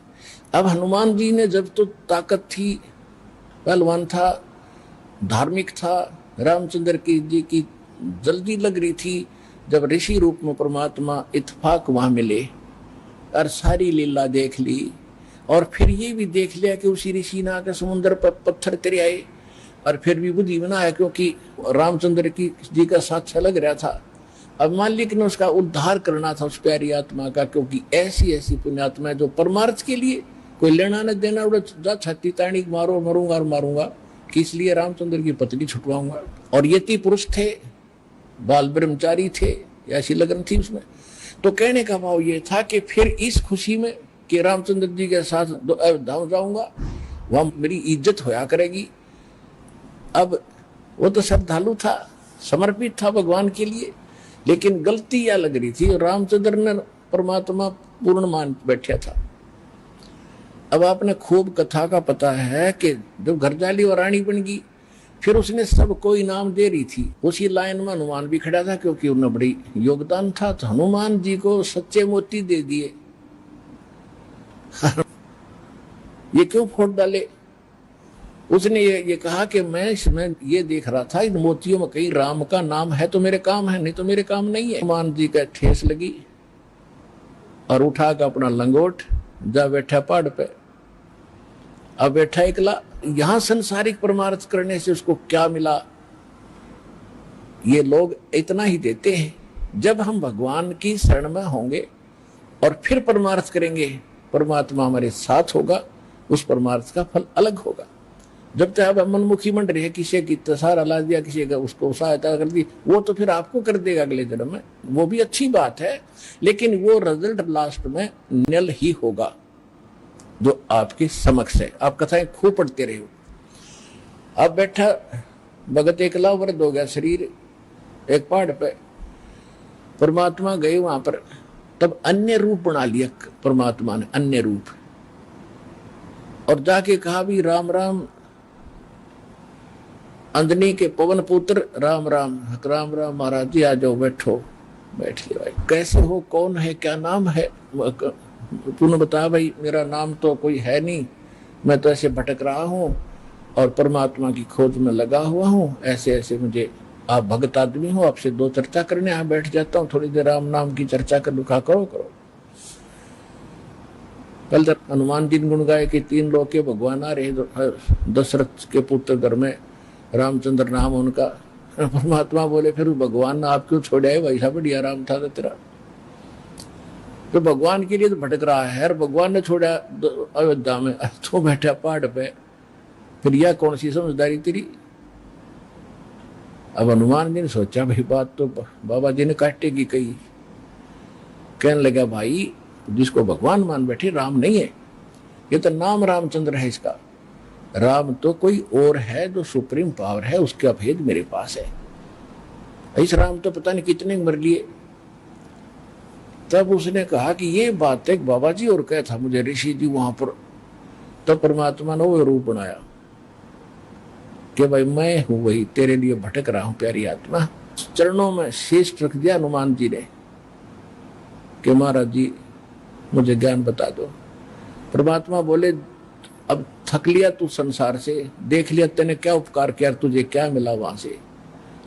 Speaker 1: अब हनुमान जी ने जब तो ताकत थी, पहलवान था, धार्मिक था, रामचंद्र जी की जल्दी लग रही थी, जब ऋषि रूप में परमात्मा इत्फाक वहां मिले और सारी लीला देख ली, और फिर ये भी देख लिया कि उसी ऋषि ने आकर समुद्र पर पत्थर तेरे आए, और फिर भी बुद्धि बनाया क्योंकि रामचंद्र की जी का साक्ष्य लग रहा था। अब मालिक ने उसका उद्धार करना था उस प्यारी आत्मा का, क्योंकि ऐसी ऐसी पुण्यात्मा जो परमार्थ के लिए कोई लेना न देना, उड़ा छत्ती ताणी मारो, मरूंगा और मारूंगा, कि इसलिए रामचंद्र की पत्नी छुटवाऊंगा। और यति पुरुष थे, बाल ब्रह्मचारी थे, ऐसी लगन थी उसमें। तो कहने का भाव ये था कि फिर इस खुशी में कि रामचंद्र जी के साथ धाम जाऊंगा, वहां मेरी इज्जत होया करेगी। अब वो तो श्रद्धालु था, समर्पित था भगवान के लिए, लेकिन गलती यह लग रही थी, रामचंद्र ने परमात्मा पूर्ण मान बैठा था। अब आपने खूब कथा का पता है कि जब घरजाली और रानी बन गई, फिर उसने सबको इनाम दे रही थी। उसी लाइन में हनुमान भी खड़ा था, क्योंकि उन्हें बड़ी योगदान था, तो हनुमान जी को सच्चे मोती दे दिए। ये क्यों फोड़ डाले? उसने ये कहा कि मैं इसमें ये देख रहा था, इन मोतियों में कहीं राम का नाम है तो मेरे काम है, नहीं तो मेरे काम नहीं है। हनुमान जी का ठेस लगी और उठा कर अपना लंगोट जा बैठा पहाड़ पे। अब बैठा एकला। यहां संसारिक परमार्थ करने से उसको क्या मिला? ये लोग इतना ही देते हैं। जब हम भगवान की शरण में होंगे और फिर परमार्थ करेंगे, परमात्मा हमारे साथ होगा, उस परमार्थ का फल अलग होगा। जब तक आप मनमुखी मंड रहे, किसी की तसारा ला दिया, किसी का उसको सहायता कर दी, वो तो फिर आपको कर देगा अगले जन्म में, वो भी अच्छी बात है, लेकिन वो रिजल्ट लास्ट में नल ही होगा जो आपके समक्ष है। आप कथाएं खूब पढ़ते रहे हो। अब बैठा भगत एकला, वृद्ध हो गया शरीर, एक पहाड़ पे। परमात्मा गए वहां पर, तब अन्य रूप बना लिया परमात्मा ने, अन्य रूप, और जाके कहा भी राम राम, अंजनी के पवन पुत्र राम राम। राम राम महाराज जी, आ जाओ, बैठो। बैठ लिया। भाई कैसे हो, कौन है, क्या नाम है? तूने बता भाई, मेरा नाम तो कोई है नहीं, मैं तो ऐसे भटक रहा हूँ और परमात्मा की खोज में लगा हुआ हूँ, ऐसे ऐसे मुझे, आप भगत आदमी हो, आपसे दो चर्चा करने यहाँ बैठ जाता हूँ, थोड़ी देर राम नाम की चर्चा कर लूँ। करो करो। कल तक हनुमान जी ने गुण गाए कि 3 लोग के भगवान आ रहे, दशरथ के पुत्र घर में रामचंद्र नाम उनका। परमात्मा बोले फिर भगवान ने आप क्यों छोड़ा है, वैसा बढ़िया राम था तेरा। तो भगवान के लिए तो भटक रहा है, और भगवान ने छोड़ा अयोध्या में, तो बैठा पहाड़ पे, फिर यह कौन सी समझदारी तेरी? अब हनुमान जी ने सोचा भाई बात तो बाबा जी ने काटेगी कही। कहने लगा भाई, जिसको भगवान मान बैठे राम नहीं है, ये तो नाम रामचंद्र है इसका। राम तो कोई और है जो सुप्रीम पावर है, उसका भेद मेरे पास है। इस राम तो पता नहीं कितने मर लिए। तब उसने कहा कि ये बात एक बाबा जी और कहा था मुझे ऋषि जी वहां पर। तब परमात्मा ने वो रूप बनाया कि भाई मैं हूं वही, तेरे लिए भटक रहा हूं प्यारी आत्मा। चरणों में शीश रख दिया हनुमान जी ने कि महाराज जी मुझे ज्ञान बता दो। परमात्मा बोले अब थक लिया तू संसार से, देख लिया तेने क्या उपकार किया, तुझे क्या मिला वहां से,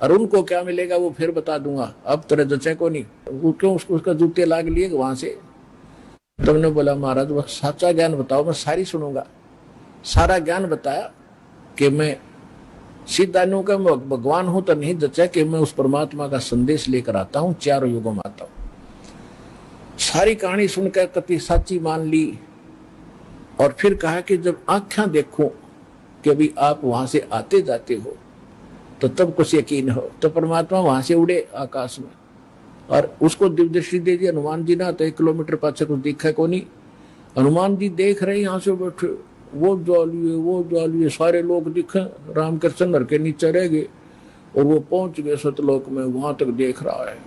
Speaker 1: और उनको क्या मिलेगा वो फिर बता दूंगा, अब तेरे जचे को नहीं। वो क्यों उसका जूते लाग लिए वहां से। तुमने बोला महाराज वह सच्चा ज्ञान बताओ, मैं सारी सुनूंगा। सारा ज्ञान बताया कि मैं सीधा नु का भगवान हूं तो नहीं जचा कि मैं उस परमात्मा का संदेश लेकर आता हूं, 4 युगों में आता हूं। सारी कहानी सुनकर कति साची मान ली, और फिर कहा कि जब आंखें देखूं कि अभी आप वहां से आते जाते हो तो तब कुछ यकीन हो। तो परमात्मा वहां से उड़े आकाश में और उसको दिव्य दृष्टि दे दी हनुमान जी ना, तो 1 किलोमीटर पाछे कुछ दिखा को नहीं। हनुमान जी देख रहे यहाँ से बैठे, वो ज्वालिए सारे लोग दिखे, राम कृष्ण नर के नीचे रह गए और वो पहुंच गए सतलोक में, वहां तक देख रहा है।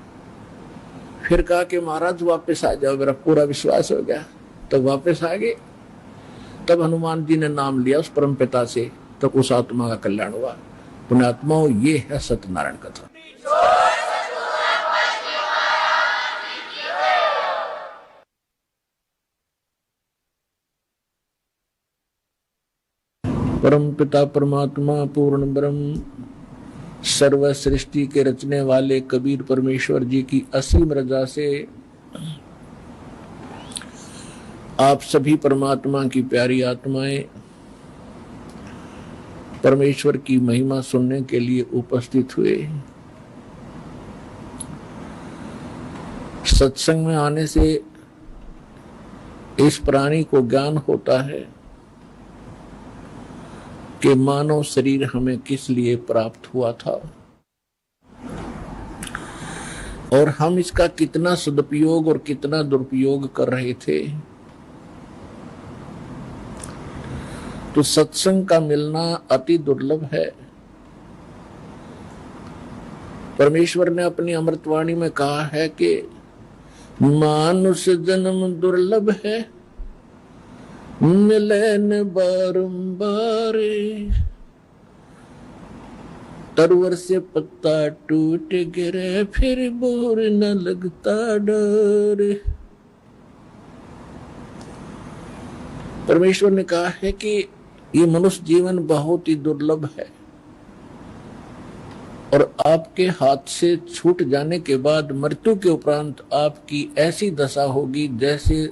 Speaker 1: फिर कहा कि महाराज वापस आ जाओ, मेरा पूरा विश्वास हो गया। तब वापस आ गए। तब हनुमान जी ने नाम लिया उस परम पिता से, तब उस आत्मा का कल्याण हुआ। पुण्यात्माओं, ये है सत्यनारायण कथा। परम पिता परमात्मा पूर्ण ब्रह्म सर्व सृष्टि के रचने वाले कबीर परमेश्वर जी की असीम रजा से आप सभी परमात्मा की प्यारी आत्माएं परमेश्वर की महिमा सुनने के लिए उपस्थित हुए। सत्संग में आने से इस प्राणी को ज्ञान होता है कि मानव शरीर हमें किस लिए प्राप्त हुआ था और हम इसका कितना सदुपयोग और कितना दुरुपयोग कर रहे थे। तो सत्संग का मिलना अति दुर्लभ है। परमेश्वर ने अपनी अमृतवाणी में कहा है कि मानुष जन्म दुर्लभ है, मिले न बारंबार, तरवर से पत्ता टूट गिरे, फिर बोर न लगता डर। परमेश्वर ने कहा है कि ये मनुष्य जीवन बहुत ही दुर्लभ है और आपके हाथ से छूट जाने के बाद मृत्यु के उपरांत आपकी ऐसी दशा होगी जैसे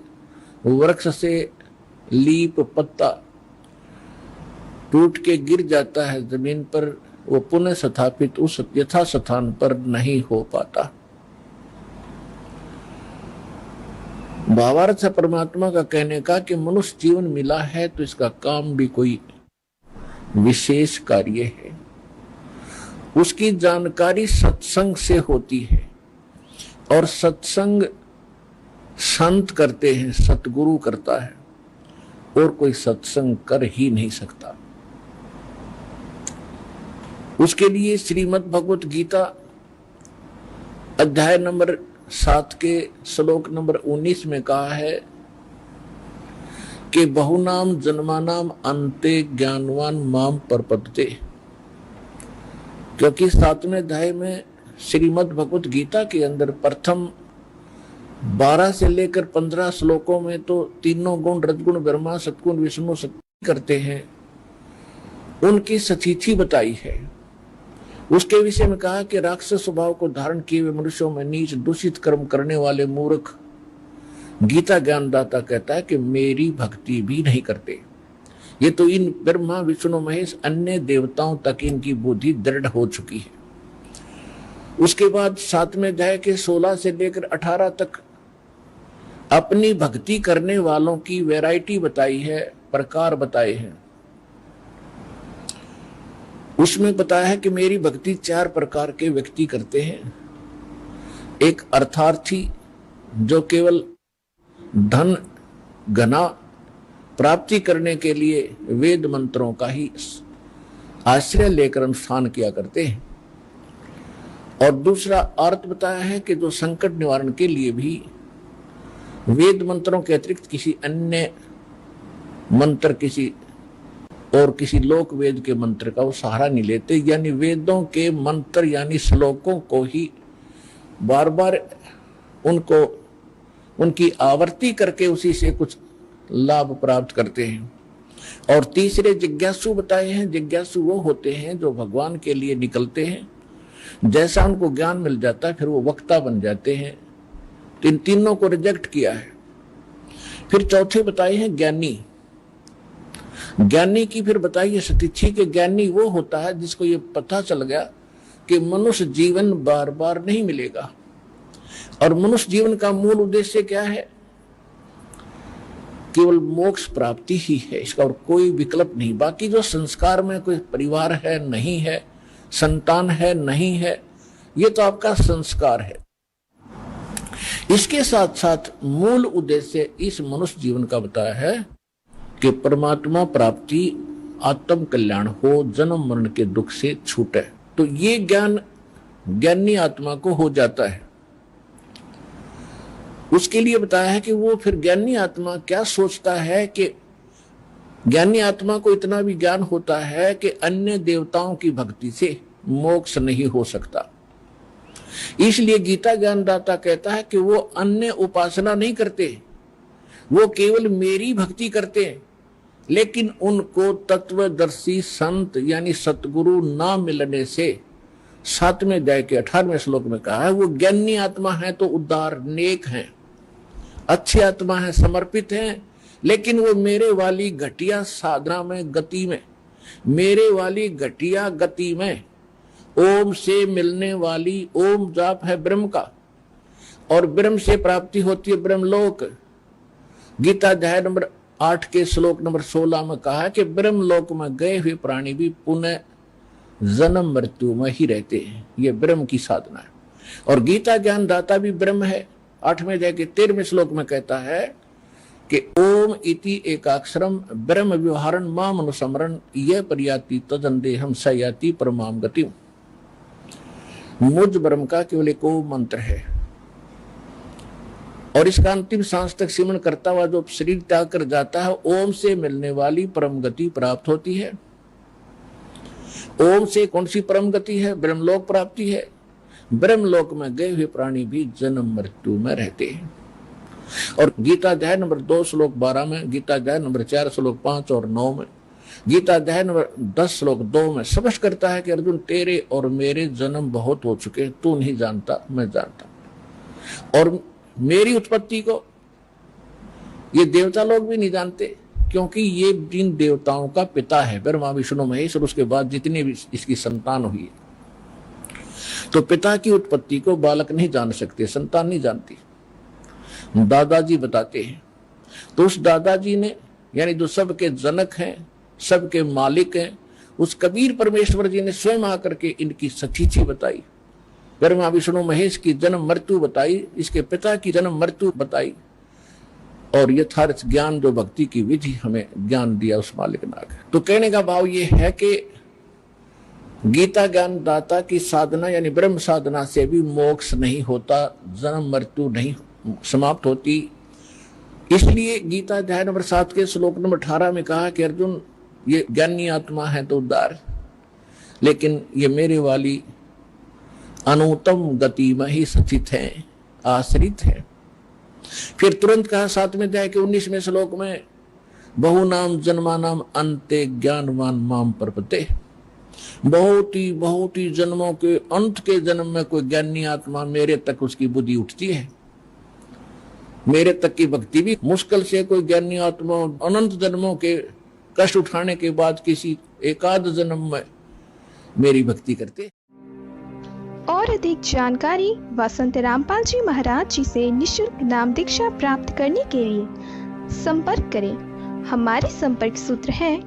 Speaker 1: वृक्ष से लीप पत्ता टूट के गिर जाता है जमीन पर, वो पुनः स्थापित उस यथा स्थान पर नहीं हो पाता। भावार्थ है परमात्मा का कहने का कि मनुष्य जीवन मिला है तो इसका काम भी कोई विशेष कार्य है। उसकी जानकारी सत्संग से होती है और सत्संग संत करते हैं, सतगुरु करता है, और कोई सत्संग कर ही नहीं सकता। उसके लिए श्रीमद् भगवत गीता अध्याय नंबर 7 के श्लोक नंबर 19 में कहा है कि बहुनाम जन्मानाम अंते ज्ञानवान माम परपतते। क्योंकि 7वें अध्याय में श्रीमद् भगवत गीता के अंदर प्रथम 12 से लेकर 15 श्लोकों में तो तीनों गुण रजगुण ब्रह्मा सतगुण विष्णु शक्ति करते हैं, उनकी सतिथि बताई है। उसके विषय में कहा कि राक्षस स्वभाव को धारण किए हुए मनुष्यों में नीच दूषित कर्म करने वाले मूर्ख गीता ज्ञानदाता कहता है कि मेरी भक्ति भी नहीं करते। ये तो इन ब्रह्मा विष्णु महेश अन्य देवताओं तक इनकी बुद्धि दृढ़ हो चुकी है। उसके बाद 7वें अध्याय के 16 से लेकर 18 तक अपनी भक्ति करने वालों की वैरायटी बताई है, प्रकार बताए हैं। उसमें बताया है कि मेरी भक्ति 4 प्रकार के व्यक्ति करते हैं। एक अर्थार्थी जो केवल धन घना प्राप्ति करने के लिए वेद मंत्रों का ही आश्रय लेकर अनुष्ठान किया करते हैं। और दूसरा अर्थ बताया है कि जो संकट निवारण के लिए भी वेद मंत्रों के अतिरिक्त किसी अन्य मंत्र किसी लोक वेद के मंत्र का वो सहारा नहीं लेते, यानी वेदों के मंत्र यानी श्लोकों को ही बार बार उनकी आवर्ती करके उसी से कुछ लाभ प्राप्त करते हैं। और तीसरे जिज्ञासु बताए हैं। जिज्ञासु वो होते हैं जो भगवान के लिए निकलते हैं, जैसा उनको ज्ञान मिल जाता है फिर वो वक्ता बन जाते हैं। तो इन तीनों को रिजेक्ट किया है। फिर चौथे बताए हैं ज्ञानी। ज्ञानी की फिर बताइए सतिथि के ज्ञानी वो होता है जिसको ये पता चल गया कि मनुष्य जीवन बार बार नहीं मिलेगा और मनुष्य जीवन का मूल उद्देश्य क्या है, केवल मोक्ष प्राप्ति ही है, इसका और कोई विकल्प नहीं। बाकी जो संस्कार में कोई परिवार है नहीं है, संतान है नहीं है, ये तो आपका संस्कार है। इसके साथ साथ मूल उद्देश्य इस मनुष्य जीवन का बताया है कि परमात्मा प्राप्ति, आत्म कल्याण हो, जन्म मरण के दुख से छूटे। तो ये ज्ञान ज्ञानी आत्मा को हो जाता है। उसके लिए बताया है कि वो फिर ज्ञानी आत्मा क्या सोचता है कि ज्ञानी आत्मा को इतना भी ज्ञान होता है कि अन्य देवताओं की भक्ति से मोक्ष नहीं हो सकता। इसलिए गीता ज्ञानदाता कहता है कि वो अन्य उपासना नहीं करते, वो केवल मेरी भक्ति करते हैं। लेकिन उनको तत्वदर्शी संत यानी सतगुरु ना मिलने से 7वें अध्याय के 18वें श्लोक में कहा है वो ज्ञानी आत्मा है तो उदार नेक हैं, अच्छी आत्मा है, समर्पित हैं, लेकिन वो मेरे वाली घटिया साधना में गति में, मेरे वाली घटिया गति में ओम से मिलने वाली, ओम जाप है ब्रह्म का और ब्रह्म से प्राप्ति होती है ब्रह्मलोक। गीता अध्याय नंबर 8 के श्लोक नंबर 16 में कहा है कि ब्रह्मलोक में गए हुए प्राणी भी पुनः जन्म मृत्यु में ही रहते हैं। ये ब्रह्म की साधना है। और गीता ज्ञानदाता भी ब्रह्म है। 8वें अध्याय के 13वें श्लोक में कहता है कि ओम इति एकाक्षरम ब्रह्म व्यवहारन माम अनुसमरण यह पर्याति तदंदेहम सयाति परमाम गतिम। मुझ ब्रह्म का केवल एक ओम मंत्र है और इसका अंतिम सांस तक सिमरण करता हुआ जो शरीर त्याग कर जाता है, ओम से मिलने वाली परम गति प्राप्त होती है। ओम से कौन सी परम गति है? ब्रह्मलोक प्राप्ति है। ब्रह्मलोक में गए हुए प्राणी भी जन्म मृत्यु में रहते हैं। और गीता अध्याय नंबर 2 श्लोक 12 में, गीता अध्याय नंबर 4 श्लोक 5 और 9 में, गीता अध्याय नंबर 10 श्लोक 2 में स्पष्ट करता है कि अर्जुन, तेरे और मेरे जन्म बहुत हो चुके, तू नहीं जानता, मैं जानता। और मेरी उत्पत्ति को ये देवता लोग भी नहीं जानते, क्योंकि ये जिन देवताओं का पिता है ब्रह्मा विष्णु महेश, और उसके बाद जितने भी इसकी संतान हुई है, तो पिता की उत्पत्ति को बालक नहीं जान सकते, संतान नहीं जानती, दादाजी बताते हैं। तो उस दादाजी ने, यानी जो सबके जनक हैं, सबके मालिक हैं, उस कबीर परमेश्वर जी ने स्वयं आकर के इनकी सचीची बताई, ब्रह्मा विष्णु महेश की जन्म मृत्यु बताई, इसके पिता की जन्म मृत्यु बताई, और यथार्थ ज्ञान जो भक्ति की विधि हमें ज्ञान दिया उस मालिक नाग। तो कहने का भाव ये है कि गीता ज्ञान दाता की साधना यानी ब्रह्म साधना से भी मोक्ष नहीं होता, जन्म मृत्यु नहीं समाप्त होती। इसलिए गीता अध्याय नंबर 7 के श्लोक नंबर 18 में कहा कि अर्जुन, ये ज्ञानी आत्मा है तो उदार, लेकिन ये मेरे वाली अनुत्तम गति में ही सचित है, आश्रित है। फिर तुरंत कहा 7वें अध्याय के 19वें श्लोक में, बहु नाम जन्मा नाम अंते ज्ञानवान माम प्रपते। बहुत ही जन्मों के अंत के जन्म में कोई ज्ञानी आत्मा मेरे तक उसकी बुद्धि उठती है, मेरे तक की भक्ति भी मुश्किल से कोई ज्ञानी आत्मा अनंत जन्मों के कष्ट उठाने के बाद किसी एकाध जन्म में मेरी भक्ति करते।
Speaker 2: और अधिक जानकारी वसंत रामपाल जी महाराज जी से निशुल्क नाम दीक्षा प्राप्त करने के लिए संपर्क करें। हमारे संपर्क सूत्र है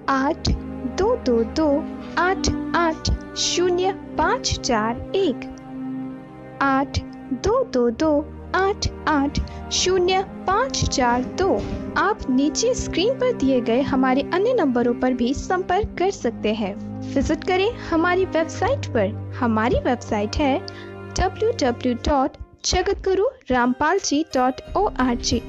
Speaker 2: 8222880541 8222880542। आप नीचे स्क्रीन पर दिए गए हमारे अन्य नंबरों पर भी संपर्क कर सकते हैं। विजिट करें हमारी वेबसाइट पर। हमारी वेबसाइट है www.jagatgururampalji.org।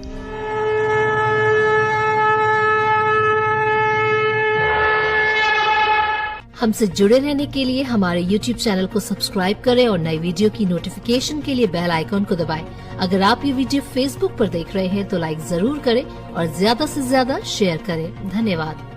Speaker 3: हमसे जुड़े रहने के लिए हमारे YouTube चैनल को सब्सक्राइब करें और नई वीडियो की नोटिफिकेशन के लिए बेल आइकॉन को दबाएं। अगर आप ये वीडियो Facebook पर देख रहे हैं तो लाइक जरूर करें और ज्यादा से ज्यादा शेयर करें। धन्यवाद।